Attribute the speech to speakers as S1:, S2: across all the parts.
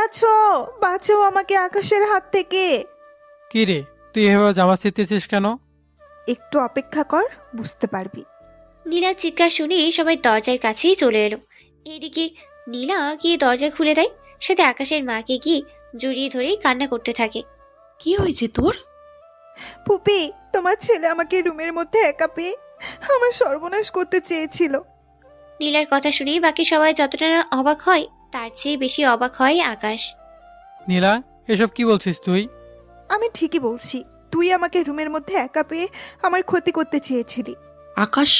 S1: আছো? বাঁচাও আমাকে আকাশের হাত থেকে।
S2: কি রে, তুই এভাবে জামা ছিঁড়তেছিস কেন?
S1: একটু অপেক্ষা কর, বুঝতে পারবি।
S3: নীলার চিৎকার শুনে সবাই দরজার কাছেই চলে এলো। এইদিকে নীলা গিয়ে দরজা খুলে দেয়, সাথে আকাশের মাকে গিয়ে জড়িয়ে ধরে কান্না করতে থাকে।
S4: কি হয়েছে তোর?
S1: পুপি, তোমার ছেলে আমাকে রুমের মধ্যে একা পেয়ে আমার সর্বনাশ করতে চেয়েছিল।
S3: নীলার কথা শুনে বাকি সবাই যতটা না অবাক হয়, তার চেয়ে বেশি অবাক হয় আকাশ।
S2: নীলা, এসব কি বলছিস তুই?
S1: আমি ঠিকই বলছি, তুই আমাকে রুমের মধ্যে একা পেয়ে আমার ক্ষতি করতে চেয়েছিলি।
S4: আকাশ,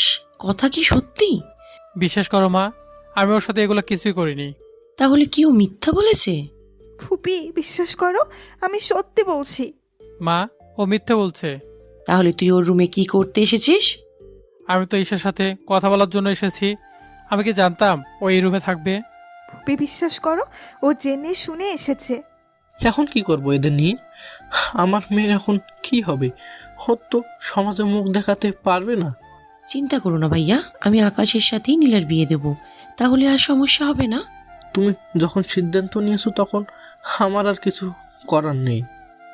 S4: কথা কি সত্যি?
S2: বিশ্বাস করো মা, আমি ওর সাথে এগুলো কিছুই করিনি।
S4: তাহলে কি ও মিথ্যা বলেছে?
S1: ফুপি, বিশ্বাস করো, আমি সত্যি বলছি।
S2: মা, ও মিথ্যে বলছে।
S4: তাহলে তুই ওর রুমে কি করতে এসেছিস?
S2: আমি তো ঈশার সাথে কথা বলার জন্য এসেছি। আমি কি জানতাম ও এই রুমে থাকবে?
S1: ফুপি, বিশ্বাস করো, ও জেনে শুনে এসেছে।
S5: এখন কি করব এদের নিয়ে? আমার মেয়ের এখন কি হবে? ও তো সমাজে মুখ দেখাতে পারবে না।
S4: চিন্তা করো না ভাইয়া, আমি আকাশের সাথেই নীলার বিয়ে দেব, তাহলে আর সমস্যা হবে না।
S5: তুমি যখন সিদ্ধান্ত নিয়েছো তখন আমার আর কিছু করার নেই।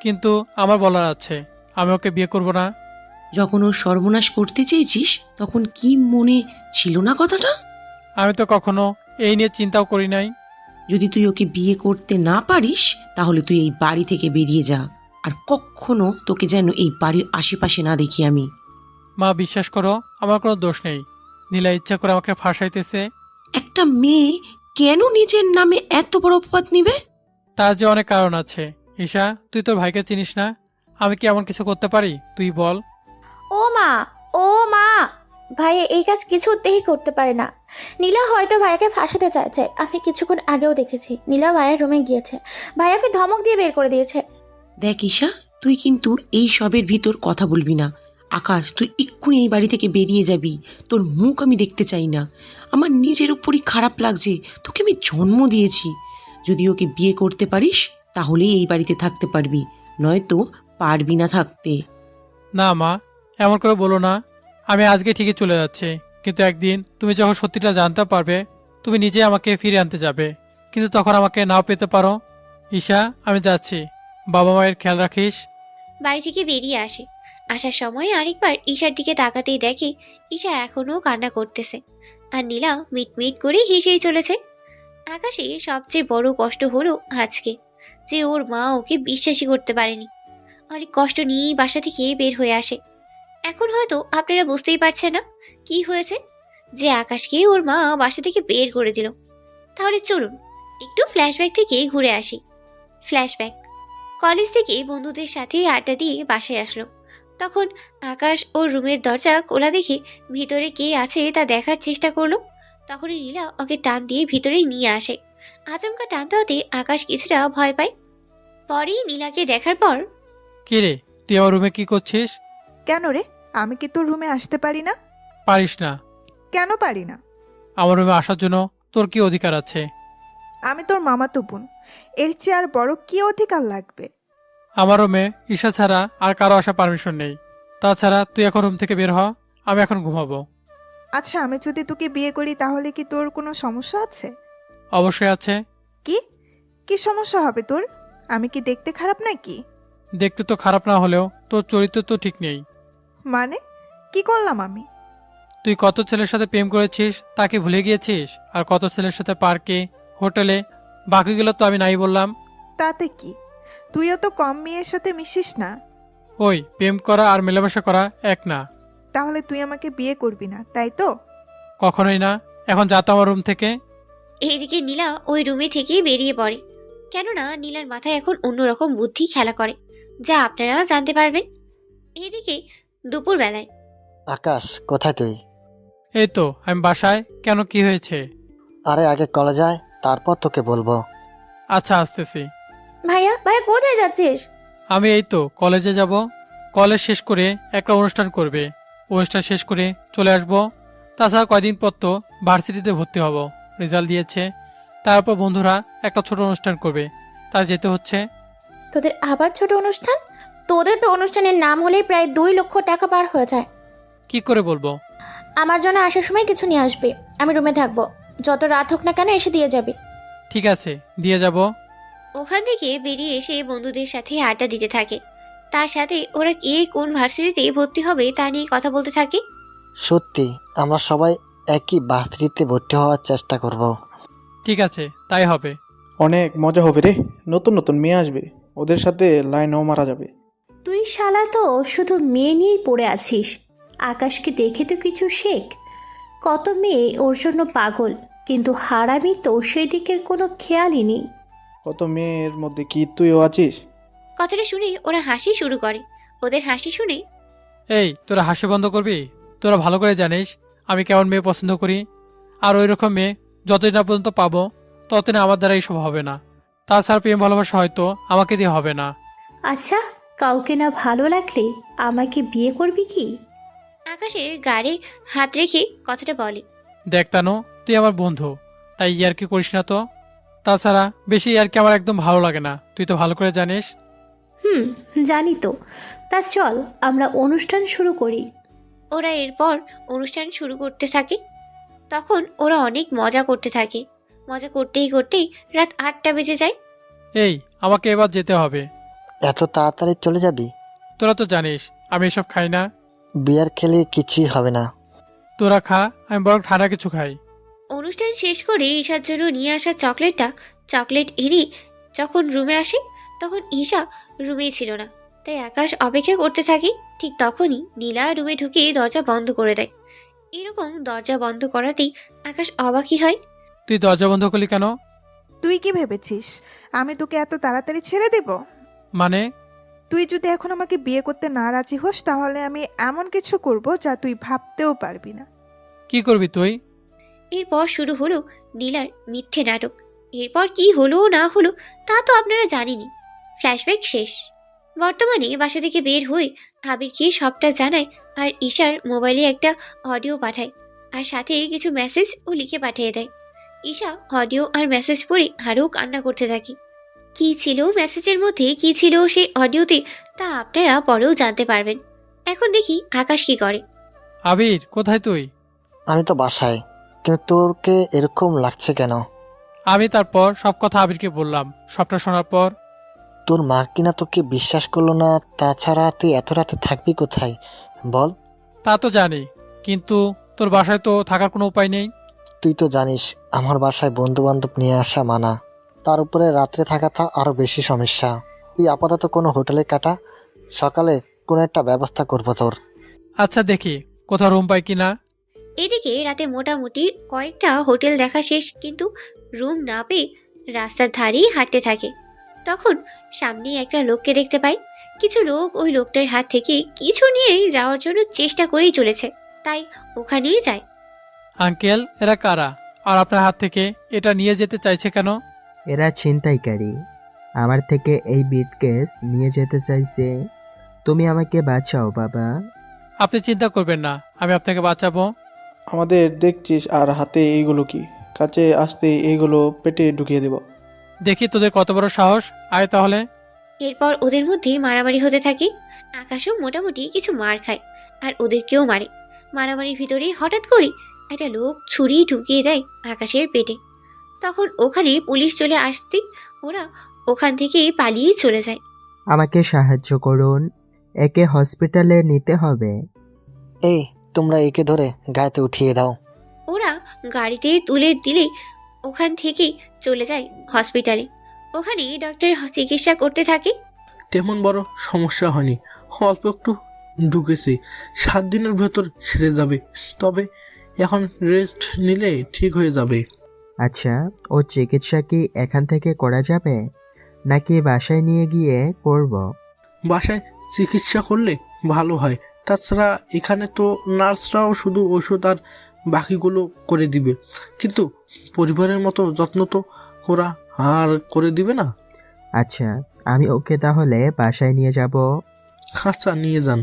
S2: কিন্তু আমার বলার আছে, আমি ওকে বিয়ে করব না।
S4: যখন ওর সর্বনাশ করতে চেয়েছিস তখন কি মনে ছিল না কথাটা?
S2: আমি তো কখনো এই নিয়ে চিন্তাও করি নাই।
S4: যদি তুই ওকে বিয়ে করতে না পারিস তাহলে তুই এই বাড়ি থেকে বেরিয়ে যা, আর কখনো তোকে যেন এই বাড়ির আশেপাশে না দেখি আমি।
S2: মা, বিশ্বাস করো, আমার কোনো দোষ নেই। নীলা ইচ্ছা করে আমাকে ফাঁসাইতেছে।
S4: একটা মেয়ে কেন নিজের নামে এত বড় অপবাদ নিবে?
S2: তার যে অনেক কারণ আছে। ঈশা, তুই তোর ভাইকে চিনিস না? আমি কি এমন কিছু করতে পারি? তুই বল।
S6: ও মা, ও মা, ভাই এই কাজ কিছুতেই করতে পারে না। নীলা হয়তো ভাইয়াকে ফাঁসাতে চাইছে। আমি কিছুক্ষণ আগেও দেখেছি নীলা ভাইয়ের রুমে গিয়েছে, ভাইয়াকে ধমক দিয়ে বের করে দিয়েছে।
S4: দেখ ঈশা, তুই কিন্তু এই সবের ভিতর কথা বলবি না। আকাশ, তুই এক্ষুনি এই বাড়ি থেকে বেরিয়ে যাবি। তোর মুখ আমি দেখতে চাই না। আমার নিজের উপরই খারাপ লাগছে, তোকে আমি জন্ম দিয়েছি। যদি ওকে বিয়ে করতে পারিস তাহলেই এই বাড়িতে থাকতে পারবি, নয়তো পারবি না থাকতে।
S2: না মা, এমন করে বলো না। আমি আজকে ঠিকই চলে যাচ্ছি, কিন্তু একদিন তুমি যখন সত্যিটা জানতে পারবে, তুমি নিজে আমাকে ফিরে আনতে যাবে। কিন্তু তখন আমাকে নাও পেতে পারো। ঈশা, আমি যাচ্ছি। বাবা মায়ের খেয়াল রাখিস।
S3: বাড়ি থেকে বেরিয়ে আসে। আসার সময় আরেকবার ঈশার দিকে তাকাতেই দেখে ঈশা এখনও কান্না করতেছে, আর নীলা মিটমিট করে হেসেই চলেছে। আকাশে সবচেয়ে বড় কষ্ট হলো আজকে, যে ওর মা ওকে বিশ্বাসই করতে পারেনি। অনেক কষ্ট নিয়েই বাসা থেকে বের হয়ে আসে। এখন হয়তো আপনারা বুঝতেই পারছেন না কি হয়েছে, যে আকাশকে ওর মা বাসা থেকে বের করে দিল। তাহলে চলুন একটু ফ্ল্যাশব্যাক থেকে ঘুরে আসি। ফ্ল্যাশব্যাক। কলেজ থেকে বন্ধুদের সাথে আড্ডা দিয়ে বাসায় আসলো। তখন আকাশ ওর রুমের দরজা খোলা দেখে ভিতরে কে আছে তা দেখার চেষ্টা করলো। তখনই নীলা ওকে টান দিয়ে ভিতরে নিয়ে আসে। আচমকা টানতে হতে আকাশ কিছুটা ভয় পায়। পরেই নীলাকে দেখার পর,
S2: কি রে, তুই আমার রুমে কি করছিস?
S1: কেন রে, আমি কি তোর রুমে আসতে পারি না?
S2: পারিস না।
S1: কেন পারি না?
S2: আমার রুমে আসার জন্য তোর কি অধিকার আছে?
S1: আমি তোর মামাতো বোন, এর চেয়ে আর বড় কি অধিকার লাগবে?
S2: আমার রুমে ঈশা ছাড়া আর কারো আসার পারমিশন নেই। তাছাড়া তুই এখন রুম থেকে বের হ, আমি এখন ঘুমাবো।
S1: আচ্ছা, আমি যদি তোকে বিয়ে করি তাহলে কি তোর কোনো সমস্যা আছে?
S2: অবশ্যই আছে।
S1: কি কি সমস্যা হবে তোর? আমি কি দেখতে খারাপ নাকি?
S2: দেখতে তো খারাপ না হলেও তোর চরিত্র তো ঠিক নেই।
S1: মানে কি করলাম আমি?
S2: তুই কত ছেলের সাথে প্রেম করেছিস তাকে ভুলে গিয়েছিস, আর কত ছেলের সাথে পার্কে, হোটেলে। বাকিগুলো তো আমি নাই বললাম।
S1: তাতে কি, তুইও তো কম মেয়ের সাথে মিশিস না।
S2: ওই, প্রেম করা আর মেলামেশা করা এক না।
S1: তাহলে তুই আমাকে বিয়ে করবি না, তাই তো?
S2: কখনোই না। এখন যা তো আমার রুম থেকে।
S3: এইদিকে নীলা ওই রুমে থেকেই বেরিয়ে পড়ে। কেননা নীলার মাথায় এখন অন্যরকম বুদ্ধি খেলা করে, যা আপনারা জানতে পারবেন। এইদিকে দুপুরবেলায়
S7: আকাশ, কোথায় তুই?
S2: এই তো আমি বাসায়। কেন, কি হয়েছে?
S7: আরে আগে কলেজ যায়, তারপর তোকে বলবো।
S2: আচ্ছা, আসতেছি।
S6: ভাইয়া, ভাইয়া কোথায় যাচ্ছিস?
S2: আমি এই তো কলেজে যাব। কলেজ শেষ করে একটা অনুষ্ঠান করবে, অনুষ্ঠান শেষ করে চলে আসব। তাছাড়া কয়দিন পর তো ভার্সিটিতে ভর্তি হব, রেজাল্ট দিয়েছে। তারপর বন্ধুরা একটা ছোট অনুষ্ঠান করবে, তা যেতে হচ্ছে।
S6: তোদের আবার ছোট অনুষ্ঠান? তোদের তো অনুষ্ঠানের নাম হলেই প্রায় 2 লক্ষ টাকা পার হয়ে যায়।
S2: কি করে বলবো?
S6: আমার জন্য আসার সময় কিছু নিয়ে আসবে, আমি রুমে থাকবো। যত রাত হোক না কেন এসে দিয়ে যাবি।
S2: ঠিক আছে, দিয়ে যাব।
S3: ওখান থেকে বেরিয়ে এসে বন্ধুদের সাথে আড্ডা দিতে থাকে। তার সাথে ওরা কে কোন ভার্সিটিতে ভর্তি হবে তা নিয়ে কথা বলতে থাকে।
S7: সত্যি আমরা সবাই একই ভার্সিটিতে ভর্তি হওয়ার চেষ্টা করব।
S2: ঠিক আছে, তাই হবে।
S8: অনেক মজা হবে রে, নতুন নতুন মেয়ে আসবে, ওদের সাথে লাইনও মারা যাবে।
S9: তুই শালা তো শুধু মেয়ে নিয়েই পড়ে আছিস। আকাশকে দেখে তো কিছু শেখ। কত মেয়ে ওর জন্য পাগল, কিন্তু হারামি তো সেই দিকের কোনো খেয়ালই নেই।
S8: কত মেয়ের মধ্যে কি তুইও আছিস?
S3: কথাটা শুনে ওরা হাসি শুরু করে। ওদের হাসি শুনে
S2: এই, তোরা হাসি বন্ধ করবি? তোরা ভালো করে জানিস আমি কেমন মেয়ে পছন্দ করি। আর ওই রকম মেয়ে যতদিন না পর্যন্ত পাবো ততদিন আমার দ্বারা এইসব হবে না। তাছাড়া প্রেম ভালোবাসা হয়তো আমাকে দিয়ে হবে না।
S9: আচ্ছা, কাউকে না ভালো লাগলে আমাকে বিয়ে করবি কি?
S3: আকাশের গাড়ে হাত রেখে কথাটা বলে।
S2: দেখ তানু, তুই আমার বন্ধু, তাই ইয়ার্কি করিস না তো। তাছাড়া বেশি ইয়ার্কি আমার একদম ভালো লাগে না, তুই তো ভালো করে জানিস।
S9: জানি তো। তা চল আমরা অনুষ্ঠান শুরু করি।
S3: ওরা এরপর অনুষ্ঠান শুরু করতে থাকে। তখন ওরা অনেক মজা করতে থাকে। মজা করতেই করতেই রাত 8টা বেজে যায়।
S2: এই, আমাকে এবার যেতে হবে।
S7: এত তাড়াতাড়ি চলে যাবি?
S2: তোরা তো জানিস আমি এসব খাই না।
S7: বিয়ার খেলে কিছুই হবে না।
S2: তোরা খা, আমি বরং ঠান্ডা কিছু খাই।
S3: অনুষ্ঠান শেষ করে ঈশার জন্য নিয়ে আসা চকলেট এনে যখন রুমে আসে তখন ঈশা রুমেই ছিল না। তাই আকাশ অপেক্ষা করতে থাকে। ঠিক তখনই নীলা রুমে ঢুকে দরজা বন্ধ করে দেয়। এরকম দরজা বন্ধ করাতেই আকাশ অবাকই হয়।
S2: তুই দরজা বন্ধ করলি কেন?
S1: তুই কি ভেবেছিস আমি তোকে এত তাড়াতাড়ি ছেড়ে দেব?
S2: মানে?
S1: তুই যদি এখন আমাকে বিয়ে করতে না রাজি হোস তাহলে আমি এমন কিছু করব যা তুই ভাবতেও পারবি না।
S2: কি করবি তুই?
S3: এরপর শুরু হলো নীলার মিথ্যে নাটক। এরপর কি হলো না হলো তা তো আপনারা জানেনই। ফ্ল্যাশব্যাক শেষ। বর্তমানে বাসা থেকে বের হয়ে আবিরকে সবটা জানায় আর ঈশার মোবাইলে একটা অডিও পাঠায় আর সাথে কিছু মেসেজ ও লিখে পাঠিয়ে দেয়। ঈশা অডিও আর মেসেজ পড়ে আরও কান্না করতে থাকে। কি ছিল মেসেজের মধ্যে, কি ছিল সেই অডিওতে তা আপনারা পরেও জানতে পারবেন। এখন দেখি আকাশ কি করে।
S2: আবির, কোথায় তুই?
S7: আমি তো বাসায়, কিন্তু তোরকে এরকম লাগছে কেন?
S2: আমি তারপর সব কথা আবিরকে বললাম। সবটা শোনার পর
S7: তোর মা কিনা তোকে বিশ্বাস করলো না। তাছাড়া তুই এত রাতে থাকবি কোথায় বল?
S2: তা তো জানি, কিন্তু তোর বাসায় তো থাকার কোনো উপায় নেই।
S7: তুই তো জানিস আমার বাসায় বন্ধু বান্ধব নিয়ে আসা মানা। তার উপরে রাত্রে থাকাটা আরো বেশি সমস্যা। তুই আপাতত কোনো হোটেলে কাটা, সকালে কোনো একটা ব্যবস্থা করবো তোর।
S2: আচ্ছা, দেখি কোথাও রুম পাই কিনা।
S3: এদিকে রাতে মোটামুটি কয়েকটা হোটেল দেখা শেষ, কিন্তু রুম না পেয়ে রাস্তার ধারেই হাঁটতে থাকে। তখন সামনে একটা লোককে দেখতে পায়। কিছু লোক ওই লোকটার হাত থেকে কিছু নিয়ে যাওয়ার জন্য চেষ্টা করেই চলেছে, তাই ওখানেই যায়।
S2: আঙ্কেল, এরা কারা? আর আপনার হাত থেকে এটা নিয়ে যেতে চাইছে কেন?
S10: এরা ছিনতাইকারী, আমার থেকে এই বিটকেস নিয়ে যেতে চাইছে। তুমি আমাকে বাঁচাও বাবা।
S2: আপনি চিন্তা করবেন না, আমি আপনাকে বাঁচাবো।
S8: আমাদের দেখছিস আর হাতে এইগুলো কি? কাছে আসতে এইগুলো পেটে ঢুকিয়ে দেব।
S2: দেখি তোদের কত বড় সাহস। আয় তাহলে।
S3: এরপর ওদের মধ্যে মারামারি হতে থাকে। আকাশও মোটামুটি কিছু মার খায় আর ওদেরকেও মারে। মারামারির ভিতরে হঠাৎ করে একটা লোক ছুরি ঢুকিয়ে দেয় আকাশের পেটে। তখন ওখানে পুলিশ চলে আসতে ওরা ওখান থেকে পালিয়ে চলে যায়।
S10: আমাকে সাহায্য করুন, একে হসপিটালে নিতে হবে।
S7: এই, তোমরা একে ধরে গাড়িতে উঠিয়ে দাও।
S3: ওরা গাড়িতে তুলে দিলে ওখান থেকে চলে যায় হসপিটালে। ওখানে ডক্টর চিকিৎসা করতে থাকে।
S5: তেমন বড় সমস্যা হয়নি, অল্প একটু ঢুকেছে, 7 দিনের ভেতর সেরে যাবে। তবে এখন রেস্ট নিলে ঠিক হয়ে যাবে।
S10: আচ্ছা, ও চিকিৎসা কি এখান থেকে করা যাবে নাকি বাসায় নিয়ে গিয়ে করব?
S5: বাসায় চিকিৎসা করলে ভালো হয়। তাছাড়া এখানে তো নার্সরাও শুধু ওষুধ আর বাকিগুলো করে দিবে, কিন্তু পরিবারের মতো যত্ন তো ওরা আর করে দিবে না।
S10: আচ্ছা, আমি ওকে তাহলে বাসায় নিয়ে যাব।
S5: আচ্ছা, নিয়ে যান।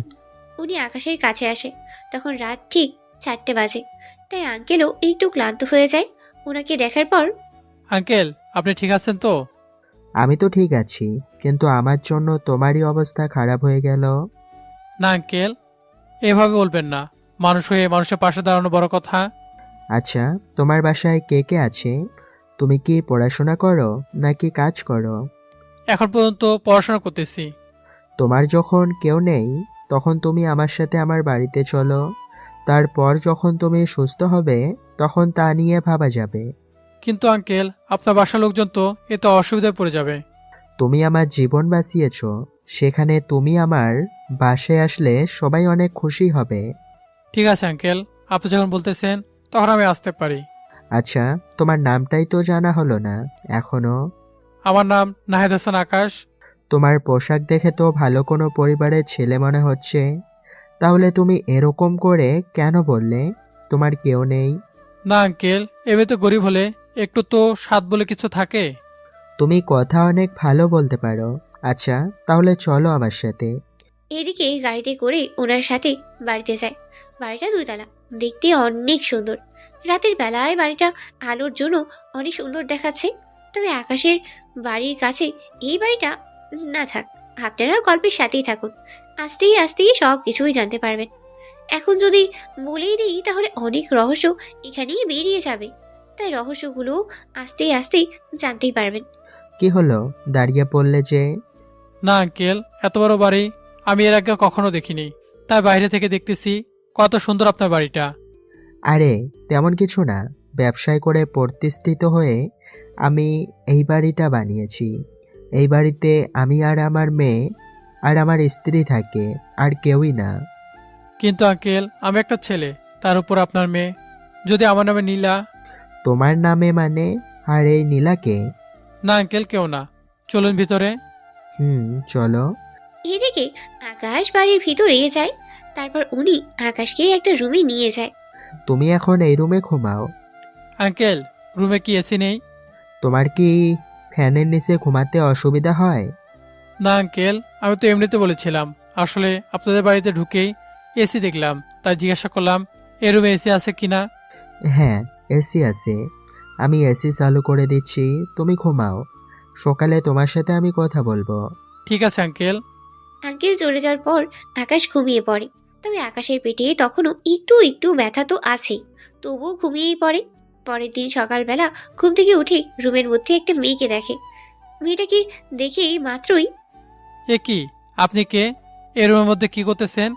S3: উনি আকাশের কাছে আসে। তখন রাত ঠিক 4টে বাজে। তাই আঙ্কেলও একটু ক্লান্ত হয়ে যায় ওনাকে দেখার পর।
S2: আঙ্কেল, আপনি ঠিক আছেন তো?
S10: আমি তো ঠিক আছি, কিন্তু আমার জন্য তোমারই অবস্থা খারাপ হয়ে গেল।
S2: না আঙ্কেল, এভাবে বলবেন না। মানুষ হয়ে মানুষের পাশে দাঁড়ানো বড় কথা।
S10: আচ্ছা, তোমার বাসায় কে কে আছে? তুমি কি পড়াশোনা করো নাকি কাজ করো?
S2: এখন পর্যন্ত পড়াশোনা করতেছি।
S10: তোমার যখন কেউ নেই তখন তুমি আমার সাথে আমার বাড়িতে চলো, তারপর যখন তুমি সুস্থ হবে তখন তা নিয়ে ভাবা যাবে।
S2: কিন্তু আঙ্কেল, আপনার বাসার লোকজন তো এতে অসুবিধায় পড়ে যাবে।
S10: তুমি আমার জীবন বাঁচিয়েছ, সেখানে তুমি আমার বাসায় আসলে সবাই অনেক খুশি হবে।
S2: ঠিক আছে আঙ্কেল, আপনি যখন বলতেছেন তখন আমি আসতে পারি।
S10: আচ্ছা, তোমার নামটাই তো জানা হলো না এখনো।
S2: আমার নাম নাহিদ হাসান আকাশ।
S10: তোমার পোশাক দেখে তো ভালো কোনো পরিবারের ছেলে মনে হচ্ছে। তাহলে তুমি এরকম করে কেন বললে তোমার কেউ নেই?
S2: না আঙ্কেল, এবার তো গরিব হলে একটু তো স্বাদ বলে কিছু থাকে।
S10: তুমি কথা অনেক ভালো বলতে পারো। আচ্ছা, তাহলে চলো আমার সাথে।
S3: এদিকে গাড়িতে করে ওনার সাথে বাড়িতে যায়। বাড়িটা 2 তলা, দেখতে অনেক সুন্দর। রাতের বেলায় বাড়িটা আলোর জন্য অনেক সুন্দর দেখাচ্ছে। তবে আকাশের বাড়ির কাছে এই বাড়িটা না থাক। আপনারা গল্পের সাথেই থাকুন, আস্তেই আস্তেই সব কিছুই জানতে পারবেন। এখন যদি বলেই দিই তাহলে অনেক রহস্য এখানেই বেরিয়ে যাবে, তাই রহস্যগুলো আস্তে আস্তে জানতেই পারবেন।
S10: কি হলো, দাঁড়িয়ে পড়লে যে?
S2: না আঙ্কেল, এত বড় বাড়ি আমি এর আগে কখনো দেখিনি, তাই বাইরে থেকে দেখতেছি কত সুন্দর আপনার বাড়িটা।
S10: আরে তেমন কিছু না, ব্যবসায় করে প্রতিষ্ঠিত হয়ে আমি এই বাড়িটা বানিয়েছি। এই বাড়িতে আমি আর আমার মেয়ে আর আমার স্ত্রী থাকে, আর কেউই না।
S2: কিন্তু আঙ্কেল, আমি একটা ছেলে, তার উপর আপনার মেয়ে। যদি আমার নামে নীলা।
S10: তোমার নামে মানে? আর এই নীলাকে?
S2: না আঙ্কেল, কেউ না। চলুন ভিতরে।
S10: চলো।
S3: এদিকে আকাশ বাড়ির ভিতরে যায়। তারপর উনি আকাশকে একটা রুমে নিয়ে যায়।
S10: তুমি এখন এই রুমে ঘুমাও।
S2: আঙ্কেল, রুমে কি এসি নেই?
S10: তোমার কি ফ্যানের নিচে ঘুমাতে অসুবিধা হয়?
S2: না আঙ্কেল, আমি তো এমনিতে বলেছিলাম। আসলে আপনাদের বাড়িতে ঢুকেই এসি দেখলাম, তাই জিজ্ঞাসা করলাম এ রুমে এসি আছে কিনা।
S10: হ্যাঁ, এসি আছে। আমি এসি চালু করে দিচ্ছি, তুমি ঘুমাও। সকালে তোমার সাথে আমি কথা বলবো।
S2: ঠিক আছে আঙ্কেল।
S3: আঙ্কেল চলে যাওয়ার পর আকাশ ঘুমিয়ে পড়ে। তবে আকাশের পেটে তখনও একটু একটু ব্যথা তো আছেই, তবুও ঘুমিয়েই পড়ে। পরের দিন সকালবেলা ঘুম থেকে উঠে রুমের মধ্যে একটা মেয়েকে দেখে। মেয়েটাকে দেখেই মাত্রই,
S2: এ কি, আপনি কে? এ রুমের মধ্যে কি করতেছেন?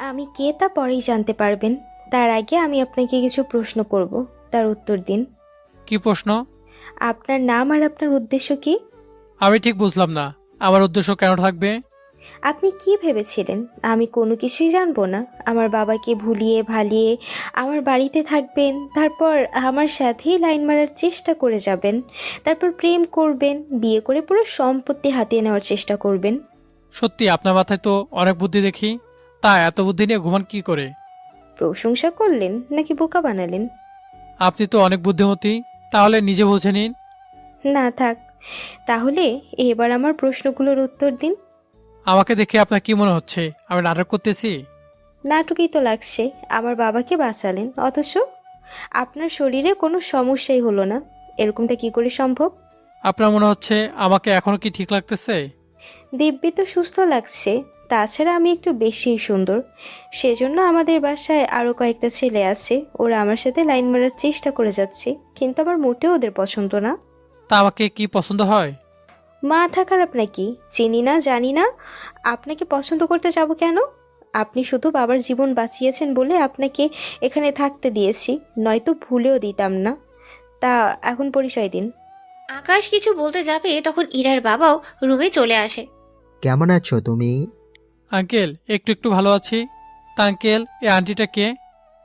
S11: আমি কে তা পরেই জানতে পারবেন। তার আগে আমি আপনাকে কিছু প্রশ্ন করব, তার উত্তর দিন।
S2: কি প্রশ্ন?
S11: আপনার নাম আর আপনার উদ্দেশ্য কি?
S2: আমি ঠিক বুঝলাম না, আমার উদ্দেশ্য কেন থাকবে?
S11: আপনি কি ভেবেছিলেন আমি কোনো কিছুই জানবো না? আমার বাবাকে ভুলিয়ে ভালিয়ে আমার বাড়িতে থাকবেন, তারপর আমার সাথেই লাইন মারার চেষ্টা করে যাবেন, তারপর প্রেম করবেন, বিয়ে করে পুরো সম্পত্তি হাতিয়ে নেওয়ার চেষ্টা করবেন।
S2: সত্যি আপনার মাথায় তো অনেক বুদ্ধি দেখি, তা এত বুদ্ধি নিয়ে ঘুমান কি করে?
S11: প্রশংসা করলেন নাকি বোকা বানালেন?
S2: আপনি তো অনেক বুদ্ধিমতী, তাহলে নিজে বুঝে নিন।
S11: না থাক, তাহলে এবার আমার প্রশ্নগুলোর উত্তর দিন।
S2: আমাকে দেখে আপনার কি মনে হচ্ছে আমি নাটক করতেছি?
S11: নাটকই তো লাগছে। আমার বাবাকে বাঁচালেন, অথচ আপনার শরীরে কোনো সমস্যাই হলো না। এরকমটা কি করে সম্ভব?
S2: আপনার মনে হচ্ছে আমাকে এখনো কি ঠিক লাগতেছে?
S11: দিব্যি তো সুস্থ লাগছে। তাছাড়া আমি একটু বেশিই সুন্দর, সেজন্য আমাদের বাসায় আরও কয়েকটা ছেলে আছে, ওরা আমার সাথে লাইন মারার চেষ্টা করে যাচ্ছে, কিন্তু আমার মোটেও ওদের পছন্দ না।
S2: তা আমাকে কি পছন্দ হয়?
S11: মাথা খারাপ নাকি? চিনি না, জানি না, আপনাকে পছন্দ করতে যাব কেন? আপনি শুধু বাবার জীবন বাঁচিয়েছেন বলে আপনাকে এখানে থাকতে দিয়েছি, নয়তো ভুলেও দিতাম না। তা এখন পরিচয় দিন।
S3: আকাশ কিছু বলতে যাবে তখন ইরার বাবাও রুমে চলে আসে।
S10: কেমন আছো তুমি?
S2: আঙ্কেল, একটু একটু ভালো আছি। তা আঙ্কেল, এই আন্টিটা কে?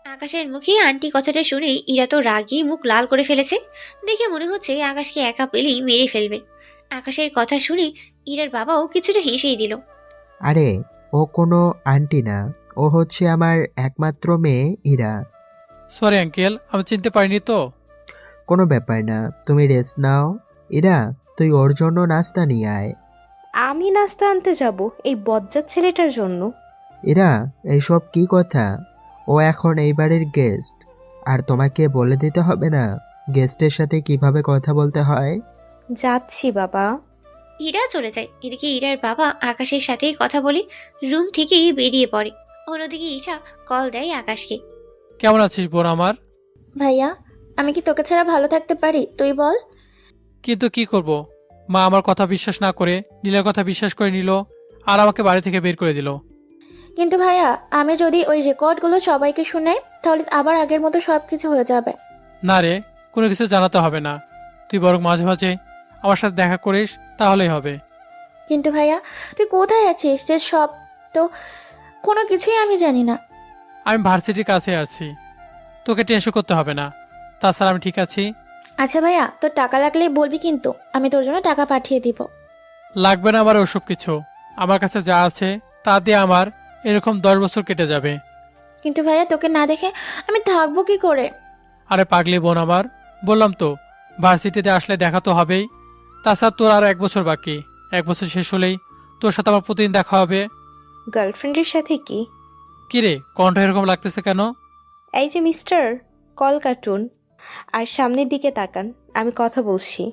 S3: আকাশের মুখে আন্টি কথাটা শুনে ইরা তো রাগী মুখ লাল করে ফেলেছে। দেখে মনে হচ্ছে আকাশকে একা পেলেই মেরে ফেলবে। আকাশের কথা শুনে ইরার বাবাও কিছুটা হেসেই দিল।
S10: আরে ও কোনো আন্টি না, ও হচ্ছে আমার একমাত্র মেয়ে ইরা।
S2: সরি আঙ্কেল, আমি চিনতে পারিনি তো।
S10: কোনো ব্যাপার না, তুমি রেস্ট নাও। ইরা, তুই ওর জন্য নাস্তা নিয়ে আয়।
S11: আমি নাস্তা আনতে যাব এই বজ্জাত ছেলেটার জন্য?
S10: ইরা, এইসব কি কথা? ও এখন এই বাড়ির গেস্ট, আর তোমাকে বলে দিতে হবে না গেস্টের সাথে কিভাবে কথা বলতে হয়?
S11: যাচ্ছি বাবা।
S3: ইরা চলে যায়। এদিকে ইরার বাবা আকাশের সাথে কথা বলে রুম থেকেই বেরিয়ে পড়ে। অন্যদিকে ঈশা কল দেয় আকাশকে।
S2: কেমন আছিস বোন আমার?
S6: ভাইয়া, আমি কি তোকে ছাড়া ভালো থাকতে পারি? তুই বল।
S2: কিন্তু কি করব, মা আমার কথা বিশ্বাস না করে নীলার কথা বিশ্বাস করে নিল আর আমাকে বাড়ি থেকে বের করে দিল।
S6: কিন্তু ভাইয়া, আমি যদি ওই রেকর্ডগুলো সবাইকে শুনাই তাহলে আবার আগের মতো সব কিছু হয়ে যাবে।
S2: না রে, কোনো কিছু জানাতে হবে না, তুই বরং মাঝে মাঝে আমার সাথে দেখা করিস, তাহলেই হবে।
S6: কিন্তু ভাইয়া, তুই কোথায় আছিস যে সব তো কোনো কিছুই আমি জানি না।
S2: আমি ভার্সিটির কাছে আছি, তোকে টেনশন করতে হবে না, তাছাড়া আমি ঠিক আছি।
S6: আচ্ছা ভাইয়া, তোর টাকা লাগলেই বলবি, কিন্তু আমি তোর জন্য টাকা পাঠিয়ে দিব।
S2: লাগবে না আমার ওসব কিছু, আমার কাছে যা আছে তা দিয়ে আমার এরকম 10 বছর কেটে যাবে।
S6: কিন্তু ভাইয়া, তোকে না দেখে আমি থাকবো কি করে?
S2: আরে পাগলি বোন আমার, বললাম তো ভার্সিটিতে আসলে দেখা তো হবেই, তাছাড়া তোর আর 1 বছর বাকি, 1 বছর শেষ হলেই তোর সাথে আমার প্রতিদিন দেখা হবে।
S11: গার্লফ্রেন্ডের সাথে কি?
S2: কিরে, কণ্ঠ এরকম লাগতেছে কেন?
S11: এই যে মিস্টার, কল কাটুন আর সামনের দিকে তাকান, আমি কথা বলছি।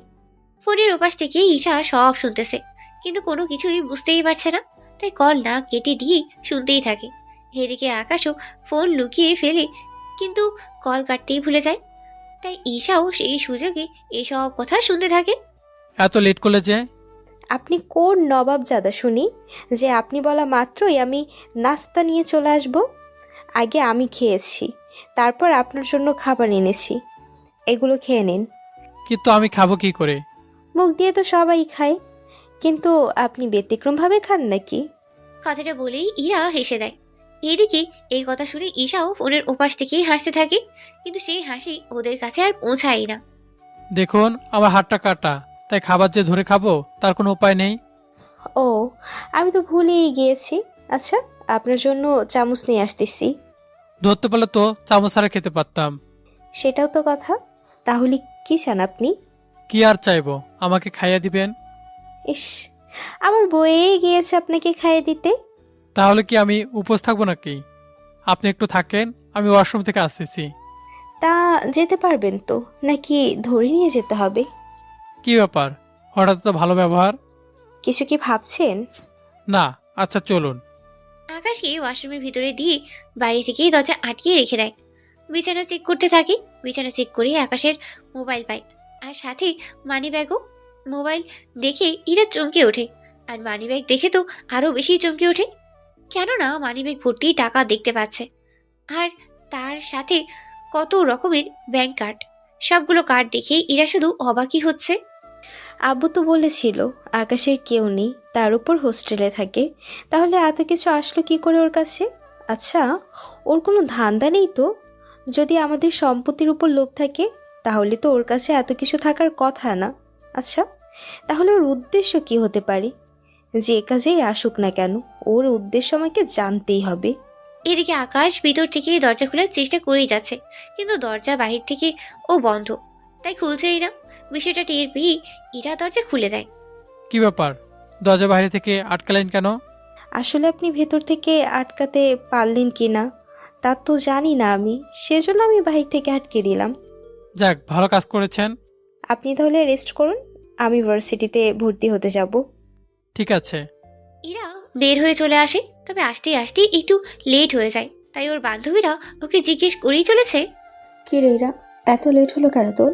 S3: ফোনের ওপাশ থেকে ঈশা সব শুনতেছে, কিন্তু কোনো কিছুই বুঝতেই পারছে না, তাই কল না কেটে দিয়ে শুনতেই থাকে। এদিকে আকাশও ফোন লুকিয়ে ফেলে, কিন্তু কল কাটতেই ভুলে যায়। তাই ঈশাও সেই সুযোগে এসব কথা শুনতে থাকে।
S2: এত লেট করলে যে?
S11: আপনি কোন নবাব জাদা শুনি যে আপনি বলা মাত্রই আমি নাস্তা নিয়ে চলে আসব? আগে আমি খেয়েছি, তারপর আপনার জন্য খাবার এনেছি, এগুলো খেয়ে নিন।
S2: কিন্তু আমি খাবো কি করে?
S11: মুখ দিয়ে তো সবাই খায়, কিন্তু আপনি ব্যতিক্রমভাবে খান নাকি?
S3: কথাটা বলেই ইরা হেসে দেয়। এদিকে এই কথা শুনে ঈশাও ফোনের ওপাশ থেকেই হাসতে থাকে, কিন্তু সেই হাসি ওদের কাছে আর পৌঁছায় না।
S2: দেখুন, আমার হাতটা কাটা, তাই খাবার যে ধরে খাবো তার কোনো উপায় নেই।
S11: ও, আমি তো ভুলেই গিয়েছি। আচ্ছা, আপনার জন্য চামচ নিয়ে আসতেছি।
S2: ধরতে পারলে তো চামচ ছাড়া খেতে পারতাম।
S11: সেটাও তো কথা। তাহলে কি চান আপনি?
S2: কি আর চাইবো, আমাকে খাইয়ে দিবেন।
S11: ইস, আমার বয়ে গিয়েছে আপনাকে খাইয়ে দিতে।
S2: তাহলে কি আমি উপোস থাকবো নাকি? আপনি একটু থাকেন, আমি ওয়াশরুম থেকে আসতেছি।
S11: তা যেতে পারবেন তো, নাকি ধরে নিয়ে যেতে হবে?
S2: কি ব্যাপার, হঠাৎ তো ভালো ব্যবহার?
S11: কিছু কি ভাবছেন?
S2: না, আচ্ছা চলুন।
S3: আকাশকে ওয়াশরুমের ভিতরে দিয়ে বাইরে থেকেই দরজা আটকিয়ে রেখে দেয়। বিছানা চেক করতে থাকে। বিছানা চেক করে আকাশের মোবাইল পায়, আর সাথে মানি ব্যাগও। মোবাইল দেখে ইরা চমকে ওঠে, আর মানি ব্যাগ দেখে তো আরও বেশি চমকে ওঠে, কেননা মানি ব্যাগ ভর্তি টাকা দেখতে পাচ্ছে, আর তার সাথে কত রকমের ব্যাংক কার্ড। সবগুলো কার্ড দেখে ইরা শুধু অবাকই হচ্ছে।
S11: আব্বু তো বলেছিল আকাশের কেউ নেই, তার উপর হোস্টেলে থাকে, তাহলে এত কিছু আসলো কি করে ওর কাছে? আচ্ছা, ওর কোনো ধান্দা নেই তো? যদি আমাদের সম্পত্তির উপর লোভ থাকে তাহলে তো ওর কাছে এত কিছু থাকার কথা না। আচ্ছা, তাহলে ওর উদ্দেশ্য কি হতে পারে? যে কাজেই আসুক না কেন, ওর উদ্দেশ্য আমাকে জানতেই হবে।
S3: এদিকে আকাশ ভিতর থেকে দরজা খোলার চেষ্টা করেই যাচ্ছে, কিন্তু দরজা বাহির থেকে ও বন্ধ, তাই খুলছেই না। বিষয়টা টের পেয়ে ইরা দরজা খুলে দেয়।
S2: কি ব্যাপার, দরজা বাইরে থেকে আটকালেন কেন?
S11: আসলে আপনি ভেতর থেকে আটকাতে পারলেন কি না তা তো জানি না আমি, সেজন্য আমি বাহির থেকে আটকে দিলাম।
S2: যাক, ভালো কাজ করেছেন।
S11: আপনি তাহলে রেস্ট করুন, আমি ভার্সিটিতে ভর্তি হতে যাব।
S2: ঠিক আছে।
S3: ইরা বের হয়ে চলে আসে, তবে আসতে আসতে একটু লেট হয়ে যায়, তাই ওর বান্ধবীরা ওকে জিজ্ঞেস করেই চলেছে,
S12: কি রে ইরা, এত লেট হলো কেন তোর?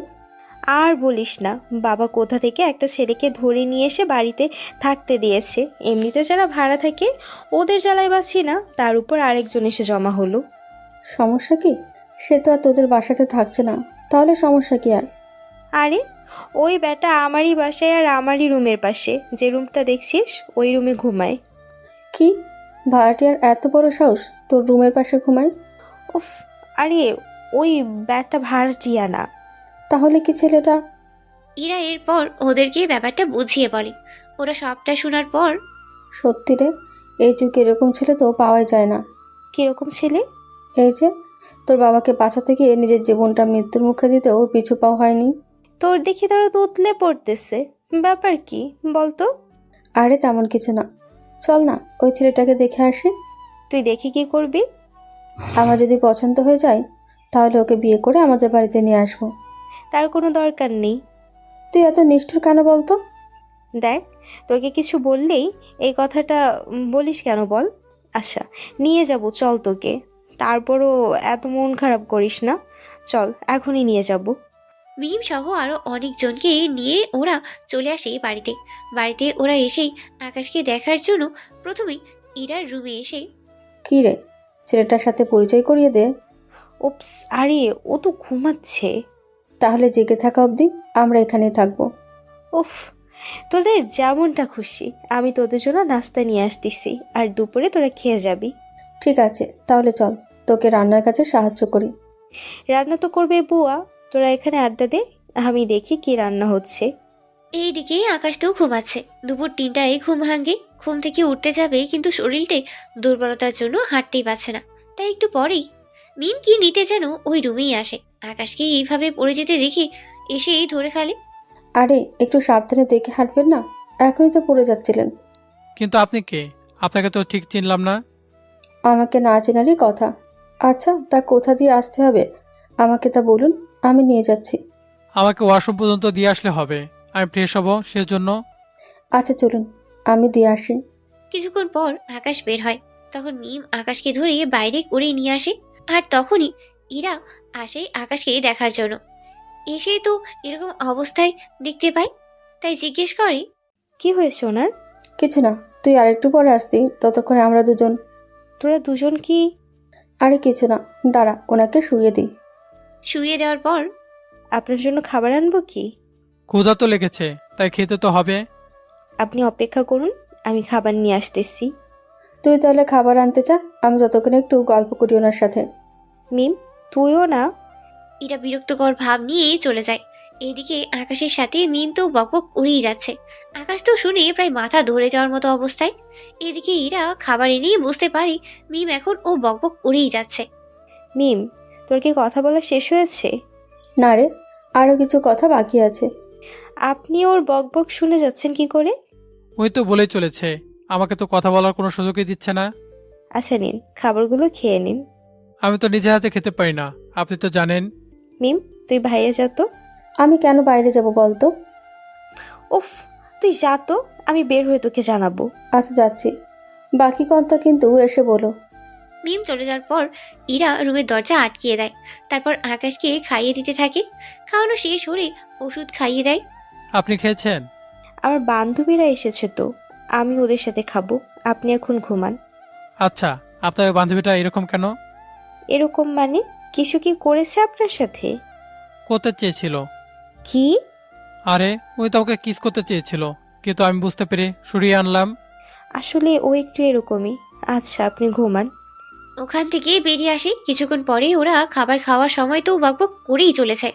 S11: আর বলিস না, বাবা কোথা থেকে একটা ছেলেকে ধরে নিয়ে এসে বাড়িতে থাকতে দিয়েছে। এমনিতে যারা ভাড়া থাকে ওদের জ্বালায় বাঁচি না, তার উপর আরেকজন এসে জমা হলো।
S12: সমস্যা কি? সে তো আর তোদের বাসাতে থাকছে না, তাহলে সমস্যা কি আর?
S11: আরে, ওই ব্যাটা আমারই বাসায় আর আমারই রুমের পাশে যে রুমটা দেখছিস ওই রুমে ঘুমায়।
S12: কি, ভাড়াটিয়ার এত বড় সাহস তোর রুমের পাশে ঘুমায়?
S11: উফ, আরে ওই ব্যাটা ভাড়াটিয়া না।
S12: তাহলে কি ছেলেটা?
S3: ইরা এরপর ওদেরকে ব্যাপারটা বুঝিয়ে বলে। ওরা সবটা শোনার পর,
S12: সত্যি রে, এই যুগে এরকম ছেলে তো পাওয়াই যায় না।
S11: কিরকম ছেলে?
S12: এই যে তোর বাবাকে বাঁচাতে গিয়ে নিজের জীবনটা মৃত্যুর মুখে দিতেও পিছু পাওয়া হয়নি।
S11: তোর দেখি তারা তো উতলে পড়তেছে, ব্যাপার কি বলতো?
S12: আরে তেমন কিছু না, চল না ওই ছেলেটাকে দেখে আসি।
S11: তুই দেখে কি করবি?
S12: আমার যদি পছন্দ হয়ে যায় তাহলে ওকে বিয়ে করে আমাদের বাড়িতে নিয়ে আসবো।
S11: তার কোনো দরকার নেই।
S12: তুই এত নিষ্ঠুর কেন বলতো?
S11: দেখ, তোকে কিছু বললেই এই কথাটা বলিস কেন বল? আচ্ছা, নিয়ে যাব চল তোকে, তারপরও এত মন খারাপ করিস না, চল এখনই নিয়ে যাব।
S3: মিম সহ আরো অনেকজনকে নিয়ে ওরা চলে আসে বাড়িতে। বাড়িতে ওরা এসেই আকাশকে দেখার জন্য প্রথমে ইরার রুমে এসে
S12: কী রে, ছেলেটার সাথে পরিচয় করিয়ে দে।
S11: ওপস, আরে ও তো ঘুমাচ্ছে।
S12: তাহলে জেগে থাকা অবধি আমরা এখানেই থাকবো।
S11: উফ, তোদের যেমনটা খুশি, আমি তোদের জন্য নাস্তা নিয়ে আসতেছি, আর দুপুরে তোরা খেয়ে যাবি।
S12: ঠিক আছে, তাহলে চল তোকে রান্নার কাজে সাহায্য করি।
S11: রান্না তো করবে বুয়া, তোরা এখানে আড্ডা দে, আমি দেখি কি রান্না হচ্ছে।
S3: এইদিকে আকাশ তো ঘুমাচ্ছে। দুপুর 3টায় ঘুম ভাঙে। ঘুম থেকে উঠতে যাবে কিন্তু শরীরটাই দুর্বলতার জন্য হাঁটতেই পারছে না। তাই একটু পরেই মিম কি নিতে যেন ওই রুমেই আসে। আকাশকে এইভাবে পড়ে যেতে দেখে এসেই ধরে ফেলে।
S12: আরে একটু সাবধানে দেখে হাঁটবেন না, এখনই তো পড়ে যাচ্ছিলেন।
S2: কিন্তু আপনি কে? আপনাকে তো ঠিক চিনলাম না।
S12: আমাকে না চেনারই কথা। আচ্ছা, তা কোথা দিয়ে আসতে হবে আমাকে তা বলুন, আমি নিয়ে যাচ্ছি।
S2: আমাকে ওয়াশরুম পর্যন্ত দিয়ে আসলে হবে, আমি ফ্রেশ হব সেজন্য।
S12: আচ্ছা চলুন, আমি দিয়ে আসি।
S3: কিছুক্ষণ পর আকাশ বের হয়। তখন মিম আকাশকে ধরে বাইরে করে নিয়ে আসে। আর তখনই ইরা আসে আকাশকে দেখার জন্য। এসে তো এরকম অবস্থায় দেখতে পায়, তাই জিজ্ঞেস করে,
S11: কি হয়েছে ওনার?
S12: কিছু না, তুই আরেকটু পরে আসতি, ততক্ষণে আমরা দুজন।
S11: তোরা দুজন কি?
S12: আরে কিছু না, দাঁড়া ওনাকে শুইয়ে দিই।
S3: শুইয়ে দেওয়ার পর
S11: আপনার জন্য খাবার আনবো কি?
S2: ক্ষুধা তো লেগেছে, তাই খেতে তো হবে।
S11: আপনি অপেক্ষা করুন, আমি খাবার নিয়ে আসতেছি।
S12: তুই তাহলে খাবার আনতে চা, আমি ততক্ষণে একটু গল্প করি ওনার সাথে।
S11: মিম, তুইও না।
S3: এরা বিরক্তকর ভাব নিয়ে চলে যায়। এইদিকে আকাশের সাথে মিম তো বকবক করেই যাচ্ছে। আকাশ তো শুনে প্রায় মাথা ধরে যাওয়ার মতো অবস্থায়। এদিকে ইরা খাবার এনেই বুঝতে পারে মিম এখন ও বকবক করেই যাচ্ছে।
S11: মিম, তোর কি কথা বলা শেষ হয়েছে?
S12: না রে, আরও কিছু কথা বাকি আছে।
S11: আপনি ওর বকবক শুনে যাচ্ছেন কি করে?
S2: ওই তো বলেই চলেছে, আমাকে তো কথা বলার কোনো সুযোগই দিচ্ছে না।
S11: আচ্ছা নিন, খাবারগুলো খেয়ে নিন।
S2: আমি তো নিজে হাতে খেতে পারি না, আপনি তো জানেন।
S11: মিম, তুই বাইরে যা তো।
S12: আমি কেন বাইরে যাব বলতো?
S11: উফ, তুই যা তো, আমি বের হয়ে তোকে জানাবো।
S12: আচ্ছা যাচ্ছি, বাকি কথা কিন্তু এসে বলো।
S3: মিম চলে যাওয়ার পর ইরা রুমের দরজা আটকিয়ে দেয়। তারপর আকাশকে খাইয়ে দিতে থাকে। খাওয়ানো শেষ হলে ওষুধ খাইয়ে দেয়।
S2: আপনি খেয়েছেন?
S11: আমার বান্ধবীরা এসেছে তো, আমি ওদের সাথে খাবো। আপনি এখন ঘুমান।
S2: আচ্ছা, আপনার ওই বান্ধবীটা এরকম কেন?
S11: এরকম মানে? কিছু কি করেছে আপনার সাথে?
S2: করতে চেয়েছিল।
S11: কি?
S2: আরে ওই তো আমাকে কিস করতে চেয়েছিল, কিন্তু আমি বুঝতে পেরে সরিয়ে আনলাম।
S11: আসলে ও একটু এরকমই। আচ্ছা, আপনি ঘুমান।
S3: ওখান থেকে বেরিয়ে আসে। কিছুক্ষণ পরে ওরা খাবার খাওয়ার সময় তো বকবক করেই চলেছে।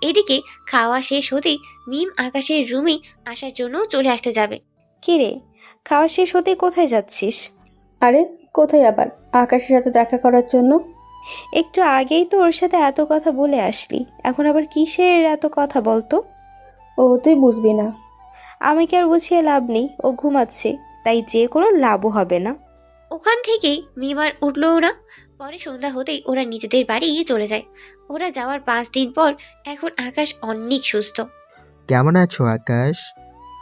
S3: এদিকে খাওয়া শেষ হতেই মিম আকাশের রুমে আসার জন্য চলে আসতে যাবে।
S11: কি রে, খাওয়া শেষ হতে কোথায় যাচ্ছিস?
S12: আরে কোথায় আবার, আকাশের সাথে দেখা করার জন্য।
S11: একটু আগেই তো ওর সাথে এত কথা বলে আসলি, এখন আবার কিসের এত কথা বলতো?
S12: ও তুই বুঝবি না।
S11: আমাকে আর বুঝিয়ে লাভ নেই, ও ঘুমাচ্ছে, তাই যে কোনো লাভও হবে না।
S3: ওখান থেকে মিম আর উঠলও না। পরে সন্ধ্যা হতেই ওরা নিজেদের বাড়ি চলে যায়। ওরা যাওয়ার 5 দিন পর এখন আকাশ অনেক সুস্থ।
S10: কেমন আছো আকাশ?